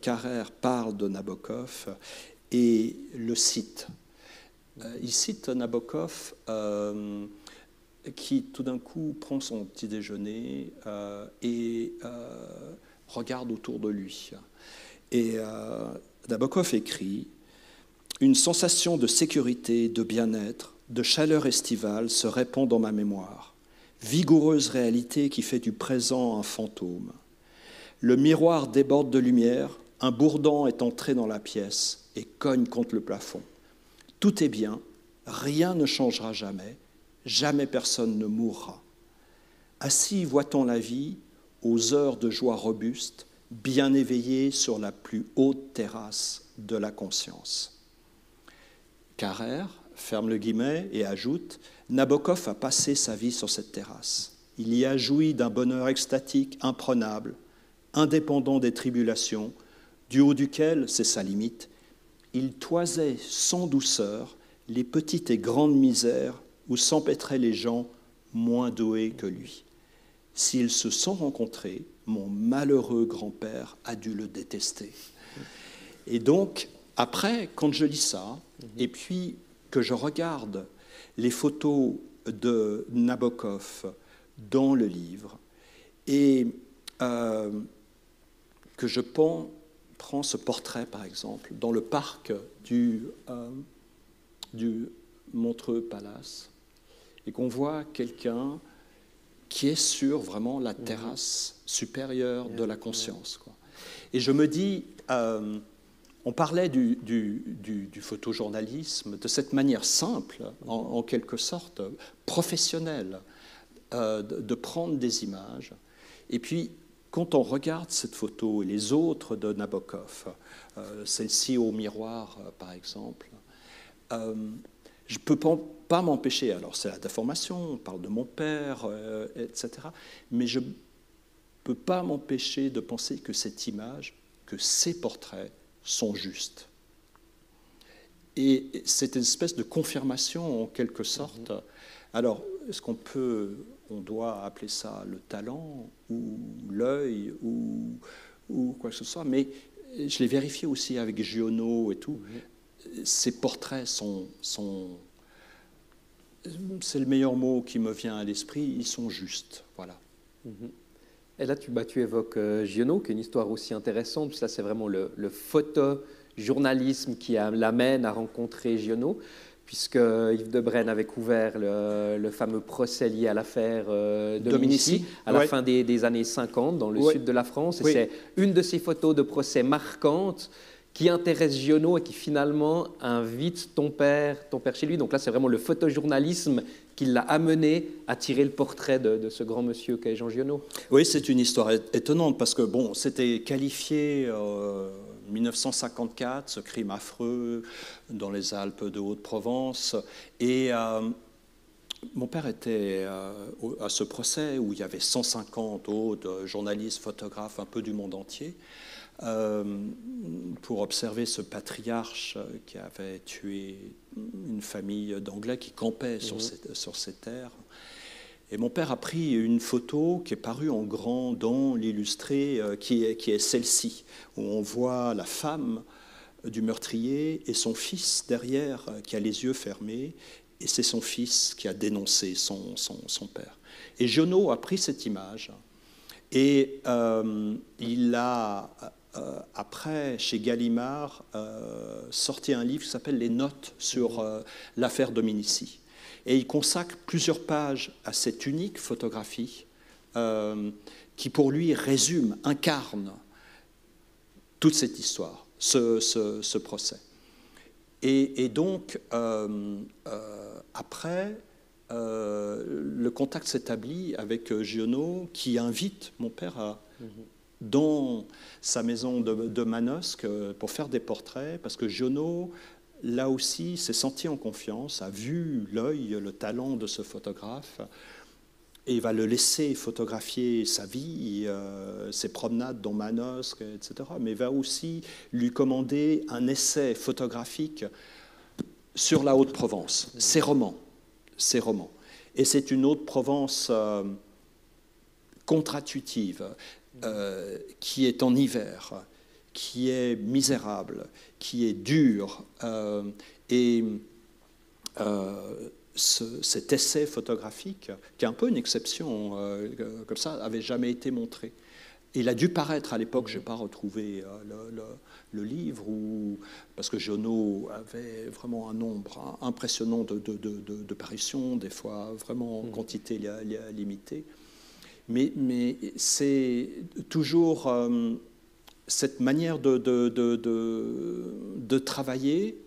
Carrère parle de Nabokov et le cite. Il cite Nabokov qui, tout d'un coup, prend son petit déjeuner et regarde autour de lui. Et Nabokov écrit « Une sensation de sécurité, de bien-être, de chaleur estivale se répand dans ma mémoire, vigoureuse réalité qui fait du présent un fantôme. Le miroir déborde de lumière, un bourdon est entré dans la pièce et cogne contre le plafond. Tout est bien, rien ne changera jamais, jamais personne ne mourra. Assis voit-on la vie, aux heures de joie robuste, bien éveillée sur la plus haute terrasse de la conscience. » Carrère ferme le guillemet et ajoute « Nabokov a passé sa vie sur cette terrasse. Il y a joui d'un bonheur extatique imprenable, indépendant des tribulations, du haut duquel, c'est sa limite, il toisait sans douceur les petites et grandes misères où s'empêtraient les gens moins doués que lui. S'ils se sont rencontrés, mon malheureux grand-père a dû le détester. » Et donc, après, quand je lis ça, et puis que je regarde les photos de Nabokov dans le livre, et que je prends ce portrait, par exemple, dans le parc du Montreux Palace, et qu'on voit quelqu'un qui est sur vraiment la terrasse supérieure de la conscience, quoi. Et je me dis, on parlait du photojournalisme de cette manière simple, en quelque sorte professionnelle, de prendre des images. Et puis, quand on regarde cette photo et les autres de Nabokov, celle-ci au miroir, par exemple, je ne peux pas m'empêcher, alors c'est la déformation, on parle de mon père, etc., mais je ne peux pas m'empêcher de penser que cette image, que ces portraits sont justes. Et c'est une espèce de confirmation en quelque sorte. Alors, est-ce on doit appeler ça le talent ou l'œil ou quoi que ce soit, mais je l'ai vérifié aussi avec Giono et tout. Ces portraits c'est le meilleur mot qui me vient à l'esprit, ils sont justes, voilà. Et là, tu évoques Giono, qui est une histoire aussi intéressante. Ça, c'est vraiment le photojournalisme qui l'amène à rencontrer Giono. puisque Yves Debrenne avait couvert le fameux procès lié à l'affaire Dominici à la fin des années 50 dans le sud de la France. Et c'est une de ces photos de procès marquantes qui intéresse Giono et qui finalement invite ton père chez lui. Donc là, c'est vraiment le photojournalisme qui l'a amené à tirer le portrait de ce grand monsieur qu'est Jean Giono. Oui, c'est une histoire étonnante parce que bon, c'était qualifié en 1954, ce crime affreux dans les Alpes de Haute-Provence. Et mon père était à ce procès où il y avait 150 autres journalistes, photographes, un peu du monde entier, pour observer ce patriarche qui avait tué une famille d'Anglais qui campait sur ces terres. Et mon père a pris une photo qui est parue en grand dans l'illustré, qui est celle-ci, où on voit la femme du meurtrier et son fils derrière qui a les yeux fermés, et c'est son fils qui a dénoncé son père. Et Giono a pris cette image et il a, après, chez Gallimard, sorti un livre qui s'appelle « Les notes sur l'affaire Dominici ». Et il consacre plusieurs pages à cette unique photographie qui, pour lui, résume, incarne toute cette histoire, ce procès. Et donc, après, le contact s'établit avec Giono, qui invite mon père dans sa maison de Manosque pour faire des portraits, parce que Giono, là aussi, s'est senti en confiance, a vu l'œil, le talent de ce photographe, et il va le laisser photographier sa vie, ses promenades dans Manosque, etc. Mais va aussi lui commander un essai photographique sur la Haute-Provence, ses romans. Et c'est une Haute-Provence contre-intuitive, qui est en hiver, qui est misérable, qui est dur, cet essai photographique, qui est un peu une exception, comme ça, n'avait jamais été montré. Il a dû paraître à l'époque, je n'ai pas retrouvé le livre, parce que Giono avait vraiment un nombre impressionnant de parutions, des fois vraiment en quantité limitée. Mais c'est toujours cette manière de travailler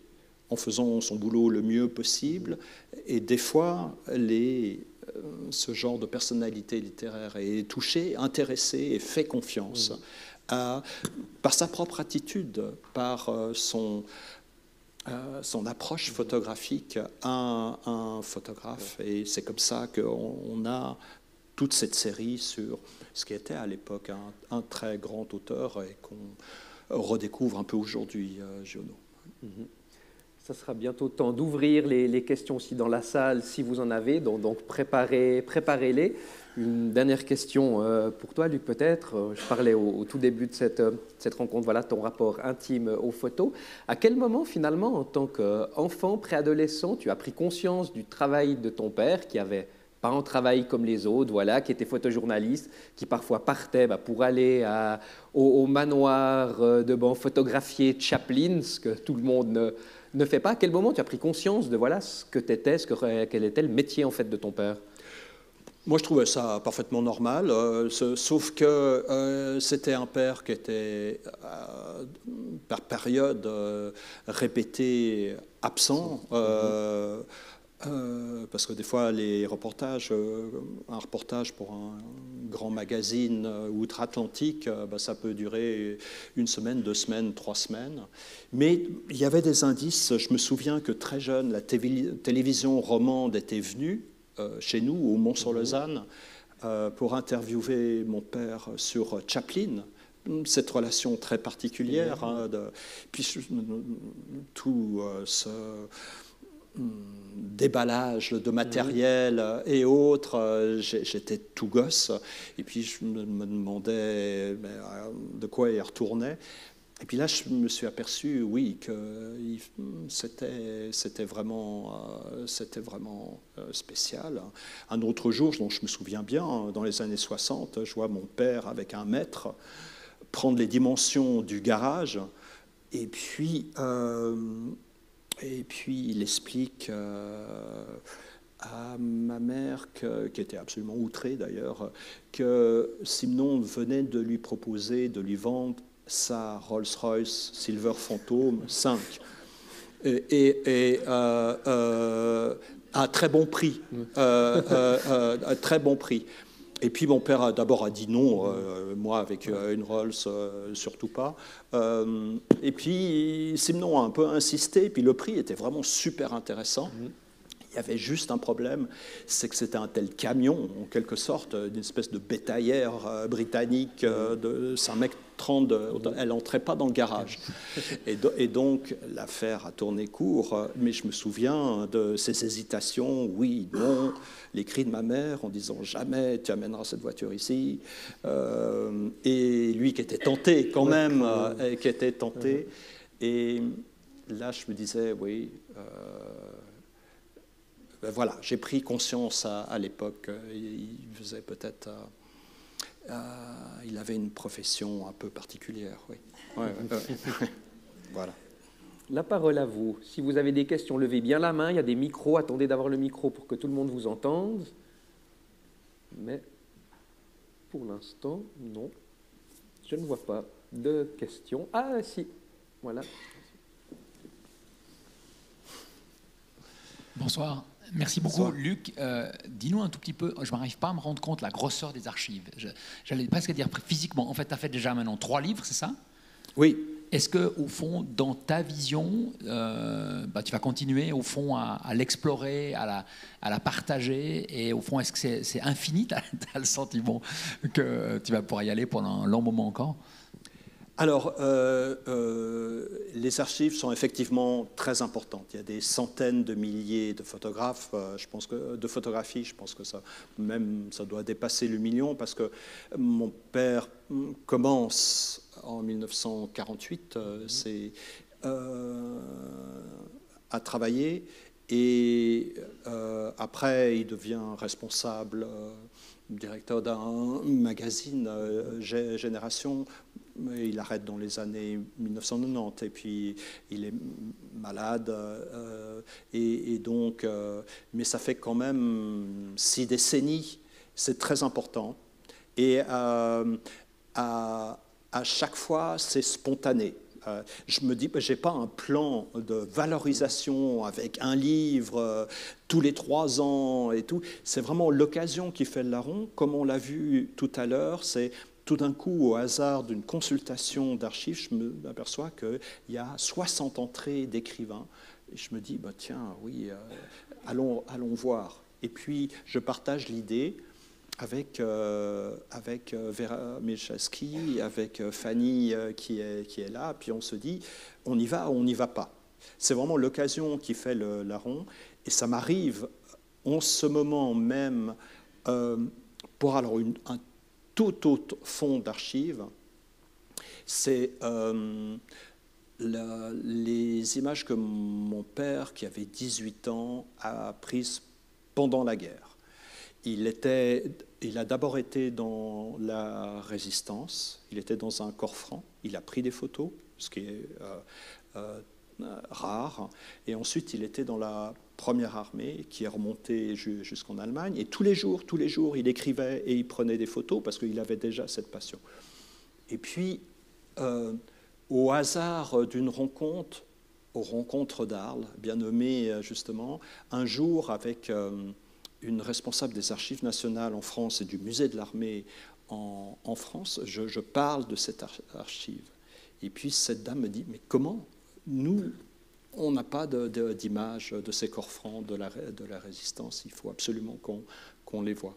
en faisant son boulot le mieux possible, et des fois, ce genre de personnalité littéraire est touché, intéressé et fait confiance par sa propre attitude, par son approche photographique à un photographe. Et c'est comme ça qu'on a toute cette série sur ce qui était à l'époque un très grand auteur et qu'on redécouvre un peu aujourd'hui, Giono. Ça sera bientôt temps d'ouvrir les questions aussi dans la salle, si vous en avez, donc préparez-les. Une dernière question pour toi, Luc, peut-être. Je parlais au tout début de cette rencontre, voilà, ton rapport intime aux photos. À quel moment, finalement, en tant qu'enfant, préadolescent, tu as pris conscience du travail de ton père, qui avait pas un travail comme les autres, voilà, qui était photojournaliste, qui parfois partait pour aller au manoir de Ban photographier Chaplin, ce que tout le monde ne fait pas. À quel moment tu as pris conscience de voilà ce que tu étais, quel était le métier en fait de ton père? Moi, je trouvais ça parfaitement normal, sauf que c'était un père qui était par période répété absent. Parce que des fois, un reportage pour un grand magazine outre-Atlantique, ça peut durer 1 semaine, 2 semaines, 3 semaines. Mais il y avait des indices. Je me souviens que très jeune, la télévision romande était venue chez nous, au Mont-sur-Lausanne, pour interviewer mon père sur Chaplin. Cette relation très particulière. Puis tout ce déballage de matériel et autres, j'étais tout gosse, et puis je me demandais de quoi il retournait. Et puis là, je me suis aperçu, oui, que c'était vraiment spécial. Un autre jour, dont je me souviens bien, dans les années 60, je vois mon père avec un mètre prendre les dimensions du garage, et puis Et puis il explique à ma mère, qui était absolument outrée d'ailleurs, que Simon venait de lui proposer de lui vendre sa Rolls-Royce Silver Phantom 5 à très bon prix, à très bon prix. Et puis mon père d'abord a dit non, moi avec une Rolls, surtout pas. Et puis Simon a un peu insisté, puis le prix était vraiment super intéressant. Il y avait juste un problème, c'est que c'était un tel camion, en quelque sorte, une espèce de bétaillère britannique de 5,30 m, elle n'entrait pas dans le garage. Et donc, l'affaire a tourné court, mais je me souviens de ces hésitations, oui, non, les cris de ma mère en disant « jamais tu amèneras cette voiture ici », et lui qui était tenté quand même, qui était tenté. Et là, je me disais, oui... voilà, j'ai pris conscience à l'époque. Il faisait peut-être, il avait une profession un peu particulière, oui. Voilà. La parole à vous. Si vous avez des questions, levez bien la main. Il y a des micros. Attendez d'avoir le micro pour que tout le monde vous entende. Mais pour l'instant, non. Je ne vois pas de questions. Ah, si. Voilà. Bonsoir. Merci beaucoup, Luc. Dis-nous un tout petit peu, je n'arrive pas à me rendre compte de la grosseur des archives. J'allais presque dire physiquement. En fait, tu as fait déjà maintenant 3 livres, c'est ça? Oui. Est-ce qu'au fond, dans ta vision, tu vas continuer au fond à l'explorer, à la partager, et au fond, est-ce que c'est infini? Tu as le sentiment que tu vas pouvoir y aller pendant un long moment encore? Alors, les archives sont effectivement très importantes. Il y a des centaines de milliers de photographes, de photographies. Je pense que ça doit dépasser le million, parce que mon père commence en 1948 à travailler, et après il devient responsable, directeur d'un magazine, Génération. Il arrête dans les années 1990, et puis il est malade, et donc, mais ça fait quand même 6 décennies, c'est très important, et à chaque fois c'est spontané. Je me dis, je n'ai pas un plan de valorisation avec un livre tous les 3 ans et tout. C'est vraiment l'occasion qui fait le larron. Comme on l'a vu tout à l'heure, c'est tout d'un coup, au hasard d'une consultation d'archives, je m'aperçois qu'il y a 60 entrées d'écrivains. Et je me dis, bah, tiens, oui, allons voir. Et puis, je partage l'idée avec Vera Milczewski, avec Fanny qui est là, puis on se dit, on y va ou on n'y va pas. C'est vraiment l'occasion qui fait le larron, et ça m'arrive en ce moment même, pour alors un tout autre fond d'archives, c'est les images que mon père, qui avait 18 ans, a prises pendant la guerre. Il a d'abord été dans la Résistance, il était dans un corps franc, il a pris des photos, ce qui est rare, et ensuite il était dans la Première Armée qui est remontée jusqu'en Allemagne, et tous les jours, il écrivait et il prenait des photos parce qu'il avait déjà cette passion. Et puis, au hasard d'une rencontre, aux rencontres d'Arles, bien nommée justement, un jour avec une responsable des archives nationales en France et du musée de l'armée en France, je parle de cette archive. Et puis cette dame me dit, mais comment nous, on n'a pas d'image de ces corps francs de la Résistance, il faut absolument qu'on les voit.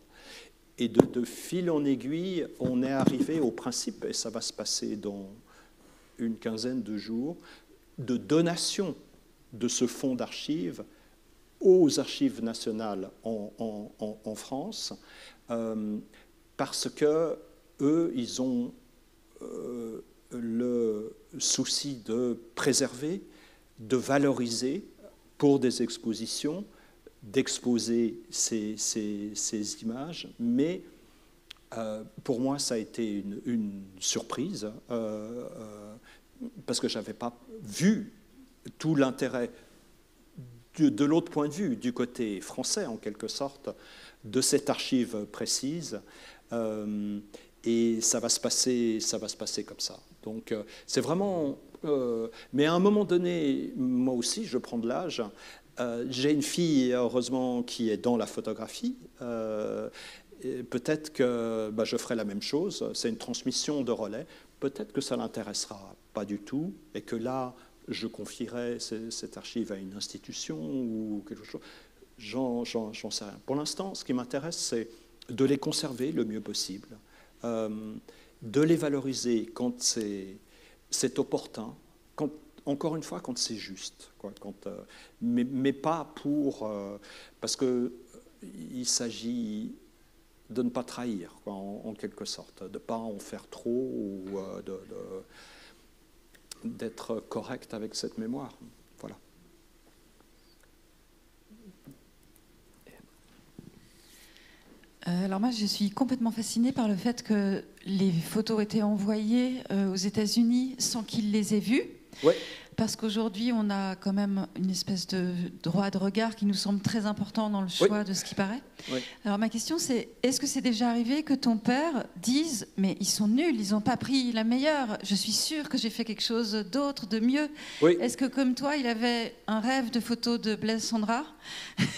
Et de fil en aiguille, on est arrivé au principe, et ça va se passer dans une quinzaine de jours, de donation de ce fonds d'archives aux archives nationales en France, parce que eux, ils ont le souci de préserver, de valoriser pour des expositions, d'exposer ces images, mais pour moi, ça a été une surprise, parce que je n'avais pas vu tout l'intérêt de l'autre point de vue, du côté français en quelque sorte, de cette archive précise. Et ça va se passer comme ça. Donc c'est vraiment... mais à un moment donné, moi aussi, je prends de l'âge. J'ai une fille, heureusement, qui est dans la photographie. Peut-être que je ferai la même chose. C'est une transmission de relais. Peut-être que ça ne l'intéressera pas du tout et que là, je confierai cette archive à une institution ou quelque chose. J'en sais rien. Pour l'instant, ce qui m'intéresse, c'est de les conserver le mieux possible, de les valoriser quand c'est opportun, encore une fois, quand c'est juste, quoi, mais pas pour... parce qu'il s'agit de ne pas trahir, quoi, en quelque sorte, de ne pas en faire trop ou d'être correct avec cette mémoire. Voilà. Alors moi, je suis complètement fascinée par le fait que les photos étaient envoyées aux États-Unis sans qu'ils les aient vues. Ouais. Parce qu'aujourd'hui, on a quand même une espèce de droit de regard qui nous semble très important dans le choix de ce qui paraît. Oui. Alors ma question, c'est, est-ce que c'est déjà arrivé que ton père dise « mais ils sont nuls, ils n'ont pas pris la meilleure, je suis sûre que j'ai fait quelque chose d'autre, de mieux ». Est-ce que comme toi, il avait un rêve de photo de Blaise Cendrars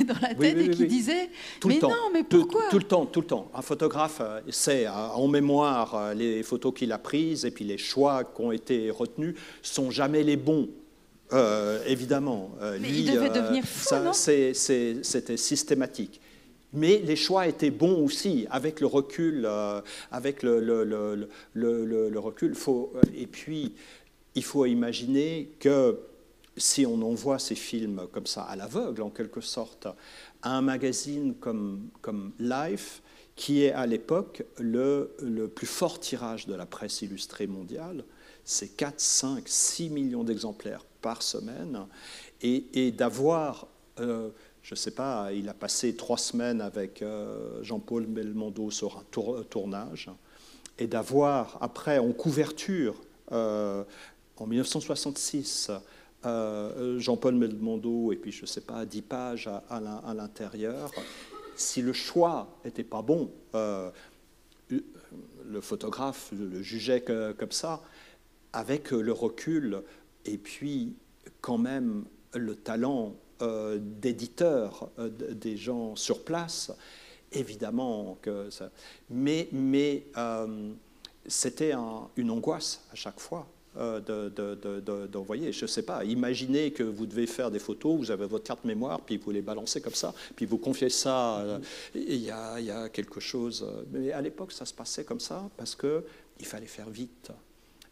dans la tête et qui disait « mais non, mais pourquoi ?» Tout le temps. Un photographe sait en mémoire les photos qu'il a prises et puis les choix qui ont été retenus sont jamais les bons. Évidemment. Mais lui, il devait devenir fou, non ? C'était systématique. Mais les choix étaient bons aussi, avec le recul. Recul. Et puis, il faut imaginer que si on envoie ces films comme ça, à l'aveugle, en quelque sorte, à un magazine comme Life, qui est à l'époque le plus fort tirage de la presse illustrée mondiale, c'est 4, 5, 6 millions d'exemplaires par semaine, et d'avoir, je ne sais pas, il a passé 3 semaines avec Jean-Paul Belmondo sur un tournage, et d'avoir, après, en couverture, en 1966, Jean-Paul Belmondo, et puis, je ne sais pas, 10 pages à l'intérieur. Si le choix n'était pas bon, le photographe le jugeait comme ça, avec le recul, et puis quand même le talent d'éditeur des gens sur place, évidemment que ça... Mais c'était une angoisse à chaque fois d'envoyer. Je ne sais pas, imaginez que vous devez faire des photos, vous avez votre carte mémoire, puis vous les balancez comme ça, puis vous confiez ça, il y a quelque chose... Mais à l'époque, ça se passait comme ça, parce qu'il fallait faire vite.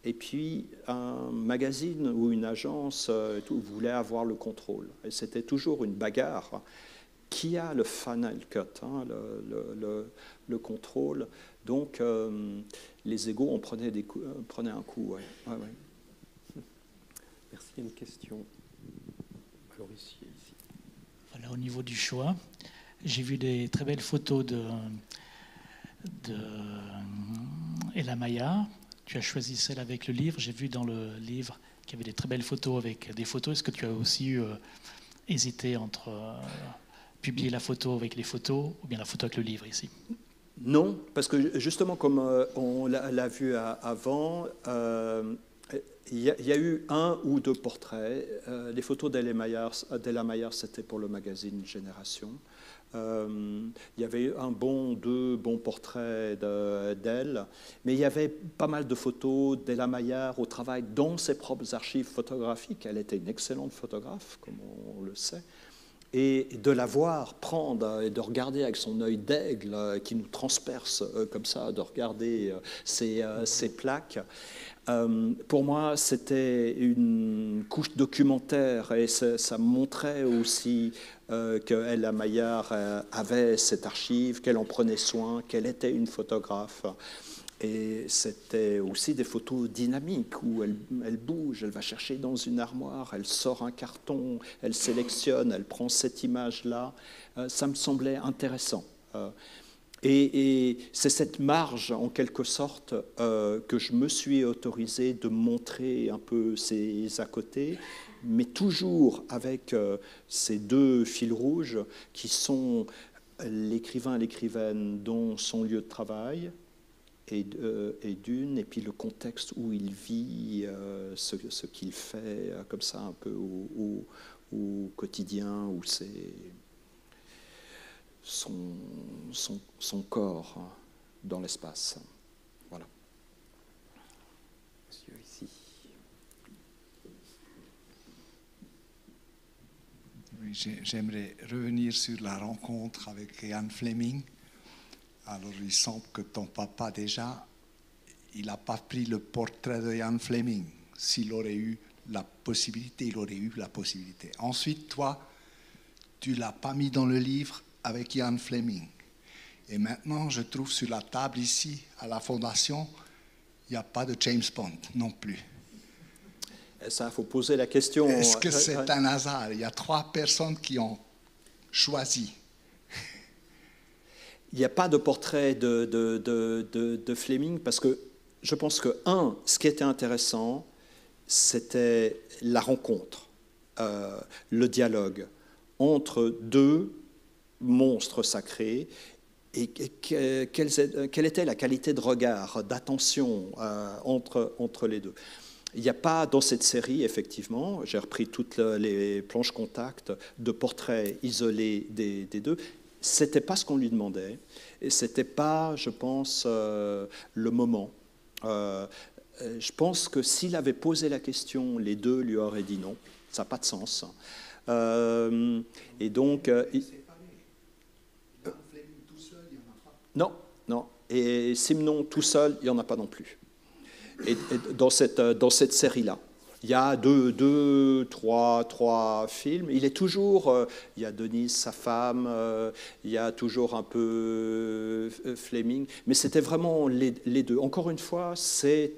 Et puis, un magazine ou une agence voulait avoir le contrôle. Et c'était toujours une bagarre. Qui a le final cut, hein, le contrôle? Donc, les égos, on prenait un coup. Ouais. Merci. Il y a une question. Alors ici. Voilà, au niveau du choix, j'ai vu des très belles photos de Ella Maillart. Tu as choisi celle avec le livre. J'ai vu dans le livre qu'il y avait des très belles photos avec des photos. Est-ce que tu as aussi hésité entre publier la photo avec les photos ou bien la photo avec le livre ici? Non, parce que justement, comme on l'a vu avant, il y a eu 1 ou 2 portraits. Les photos d'Ella Maillart, c'était pour le magazine Génération. Il y avait 2 bons portraits d'elle, mais il y avait pas mal de photos d'Ella Maillart au travail dans ses propres archives photographiques. Elle était une excellente photographe, comme on le sait. Et de la voir prendre et de regarder avec son œil d'aigle qui nous transperce comme ça, de regarder ces plaques, pour moi, c'était une couche documentaire et ça montrait aussi qu'Ella Maillart avait cette archive, qu'elle en prenait soin, qu'elle était une photographe. Et c'était aussi des photos dynamiques où elle bouge, elle va chercher dans une armoire, elle sort un carton, elle sélectionne, elle prend cette image-là. Ça me semblait intéressant. Et c'est cette marge, en quelque sorte, que je me suis autorisé de montrer un peu ces à côté, mais toujours avec ces deux fils rouges qui sont l'écrivain et l'écrivaine dans son lieu de travail, et d'une, et puis le contexte où il vit, ce qu'il fait, comme ça, un peu au quotidien, où c'est son corps dans l'espace. Voilà. Monsieur ici. Oui, j'aimerais revenir sur la rencontre avec Ian Fleming. Alors, il semble que ton papa, déjà, il n'a pas pris le portrait de Ian Fleming. S'il aurait eu la possibilité, il aurait eu la possibilité. Ensuite, toi, tu ne l'as pas mis dans le livre avec Ian Fleming. Et maintenant, je trouve sur la table ici, à la Fondation, il n'y a pas de James Bond non plus. Et ça, il faut poser la question. Est-ce que c'est un hasard? Il y a 3 personnes qui ont choisi. Il n'y a pas de portrait de Fleming parce que je pense que, ce qui était intéressant, c'était la rencontre, le dialogue entre deux monstres sacrés et quelle était la qualité de regard, d'attention entre les deux. Il n'y a pas dans cette série, effectivement, j'ai repris toutes les planches contact de portraits isolés des deux. Ce n'était pas ce qu'on lui demandait, et ce n'était pas, je pense, le moment. Je pense que s'il avait posé la question, les deux lui auraient dit non, ça n'a pas de sens. Et donc... non, non. Et Simon tout seul, il n'y en a pas non plus. Et dans cette série-là. Il y a trois films. Il est toujours, il y a Denise, sa femme, il y a toujours un peu Fleming, mais c'était vraiment les deux. Encore une fois, c'est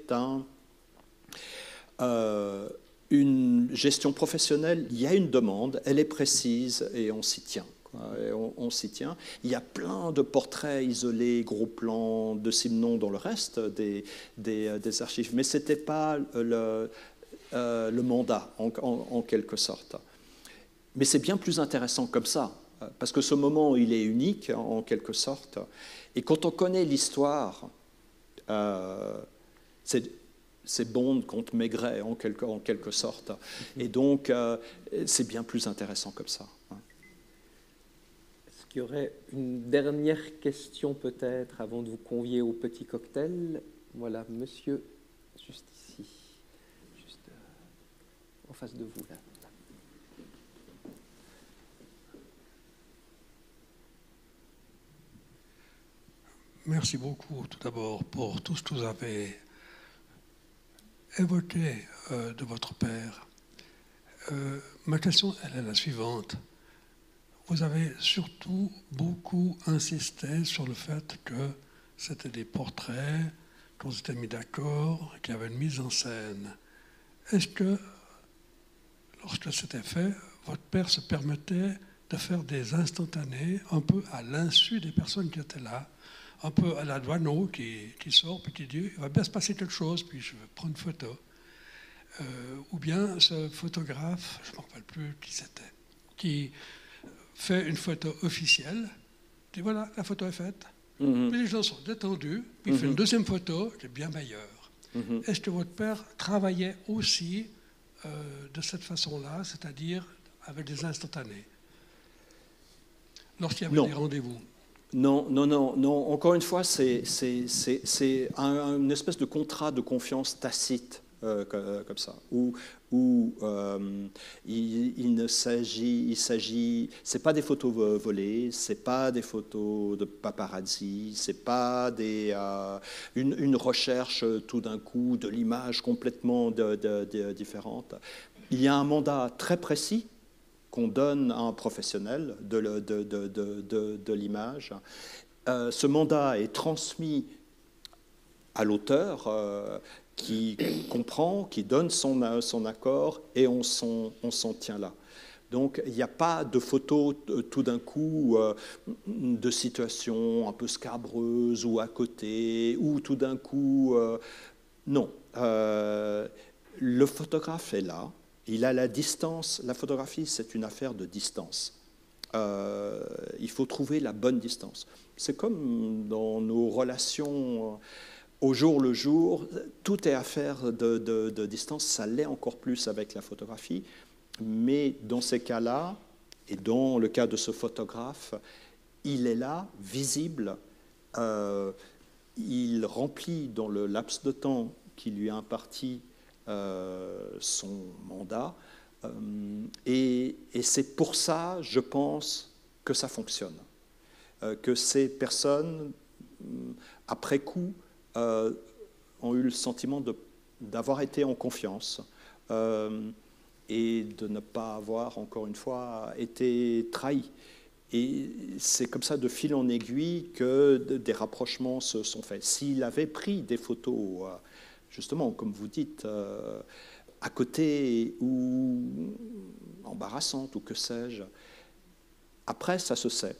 une gestion professionnelle. Il y a une demande, elle est précise et on s'y tient. On s'y tient. Il y a plein de portraits isolés, gros plans de Simon dans le reste des archives, mais ce n'était pas le mandat, en quelque sorte. Mais c'est bien plus intéressant comme ça, parce que ce moment, il est unique, en quelque sorte. Et quand on connaît l'histoire, c'est Bond contre Maigret, en quelque sorte. Et donc, c'est bien plus intéressant comme ça. Est-ce qu'il y aurait une dernière question, peut-être, avant de vous convier au petit cocktail? Voilà, monsieur, juste ici. En face de vous, là. Merci beaucoup, tout d'abord, pour tout ce que vous avez évoqué de votre père. Ma question, elle est la suivante. Vous avez surtout beaucoup insisté sur le fait que c'était des portraits, qu'on s'était mis d'accord, qu'il y avait une mise en scène. Est-ce que, lorsque c'était fait, votre père se permettait de faire des instantanés, un peu à l'insu des personnes qui étaient là, un peu à la Douaneau qui sort, puis qui dit « il va bien se passer quelque chose, puis je vais prendre une photo ». Ou bien ce photographe, je ne me rappelle plus qui c'était, qui fait une photo officielle, dit « voilà, la photo est faite ». Puis les gens sont détendus, puis il fait une deuxième photo qui est bien meilleure. Est-ce que votre père travaillait aussi de cette façon-là, c'est-à-dire avec des instantanés, lorsqu'il y avait des rendez-vous? Non. Encore une fois, c'est une espèce de contrat de confiance tacite, comme ça, où il s'agit, c'est pas des photos volées, c'est pas des photos de paparazzi, c'est pas une recherche tout d'un coup de l'image complètement différente. Il y a un mandat très précis qu'on donne à un professionnel de l'image. Ce mandat est transmis à l'auteur qui comprend, qui donne son accord, et on s'en tient là. Donc, il n'y a pas de photos tout d'un coup de situations un peu scabreuses ou à côté, ou tout d'un coup... non. Le photographe est là. Il a la distance. La photographie, c'est une affaire de distance. Il faut trouver la bonne distance. C'est comme dans nos relations au jour le jour. Tout est affaire de distance. Ça l'est encore plus avec la photographie. Mais dans ces cas-là, et dans le cas de ce photographe, il est là, visible. Il remplit dans le laps de temps qui lui a imparti son mandat. Et c'est pour ça, je pense, que ça fonctionne. Que ces personnes, après coup, ont eu le sentiment d'avoir été en confiance et de ne pas avoir, encore une fois, été trahi. Et c'est comme ça, de fil en aiguille, que des rapprochements se sont faits. S'il avait pris des photos, justement, comme vous dites, à côté ou embarrassantes ou que sais-je, après, ça se sait.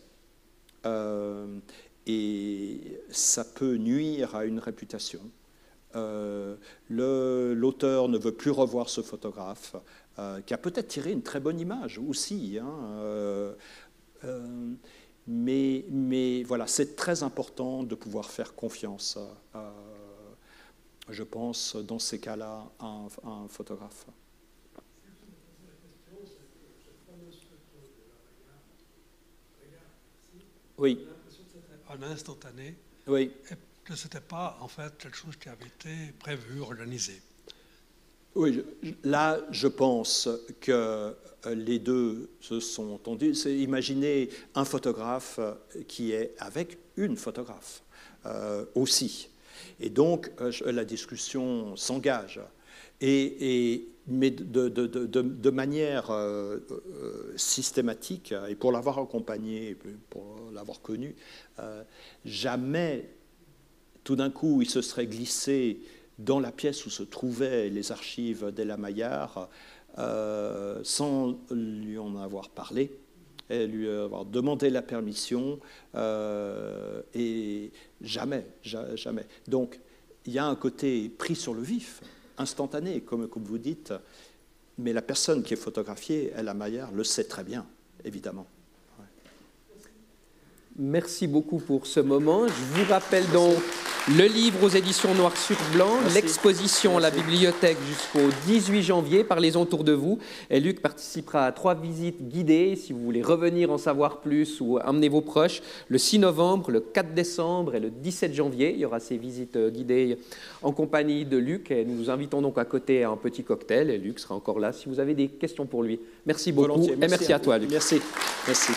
Et ça peut nuire à une réputation. L'auteur ne veut plus revoir ce photographe, qui a peut-être tiré une très bonne image aussi, hein, mais voilà, c'est très important de pouvoir faire confiance, je pense, dans ces cas-là, à un photographe. Oui. Un instantané. Oui. Et que ce n'était pas, en fait, quelque chose qui avait été prévu, organisé. Oui, là, je pense que les deux se sont entendus. Imaginez un photographe qui est avec une photographe aussi. Et donc, la discussion s'engage. Mais de manière systématique, et pour l'avoir accompagné, pour l'avoir connu, jamais, tout d'un coup, il se serait glissé dans la pièce où se trouvaient les archives d'Ella Maillard, sans lui en avoir parlé, et lui avoir demandé la permission, et jamais. Donc, il y a un côté pris sur le vif, instantané, comme vous dites, mais la personne qui est photographiée, Ella Maillard, le sait très bien, évidemment. Ouais. Merci beaucoup pour ce moment. Je vous rappelle donc le livre aux éditions Noir sur Blanc, l'exposition à la bibliothèque jusqu'au 18 janvier. Parlez-en autour de vous. Et Luc participera à 3 visites guidées. Si vous voulez revenir en savoir plus ou amener vos proches, le 6 novembre, le 4 décembre et le 17 janvier, il y aura ces visites guidées en compagnie de Luc. Et nous vous invitons donc à côté à un petit cocktail. Et Luc sera encore là si vous avez des questions pour lui. Merci beaucoup. Volontiers. Et merci à toi, Luc. Merci. Merci.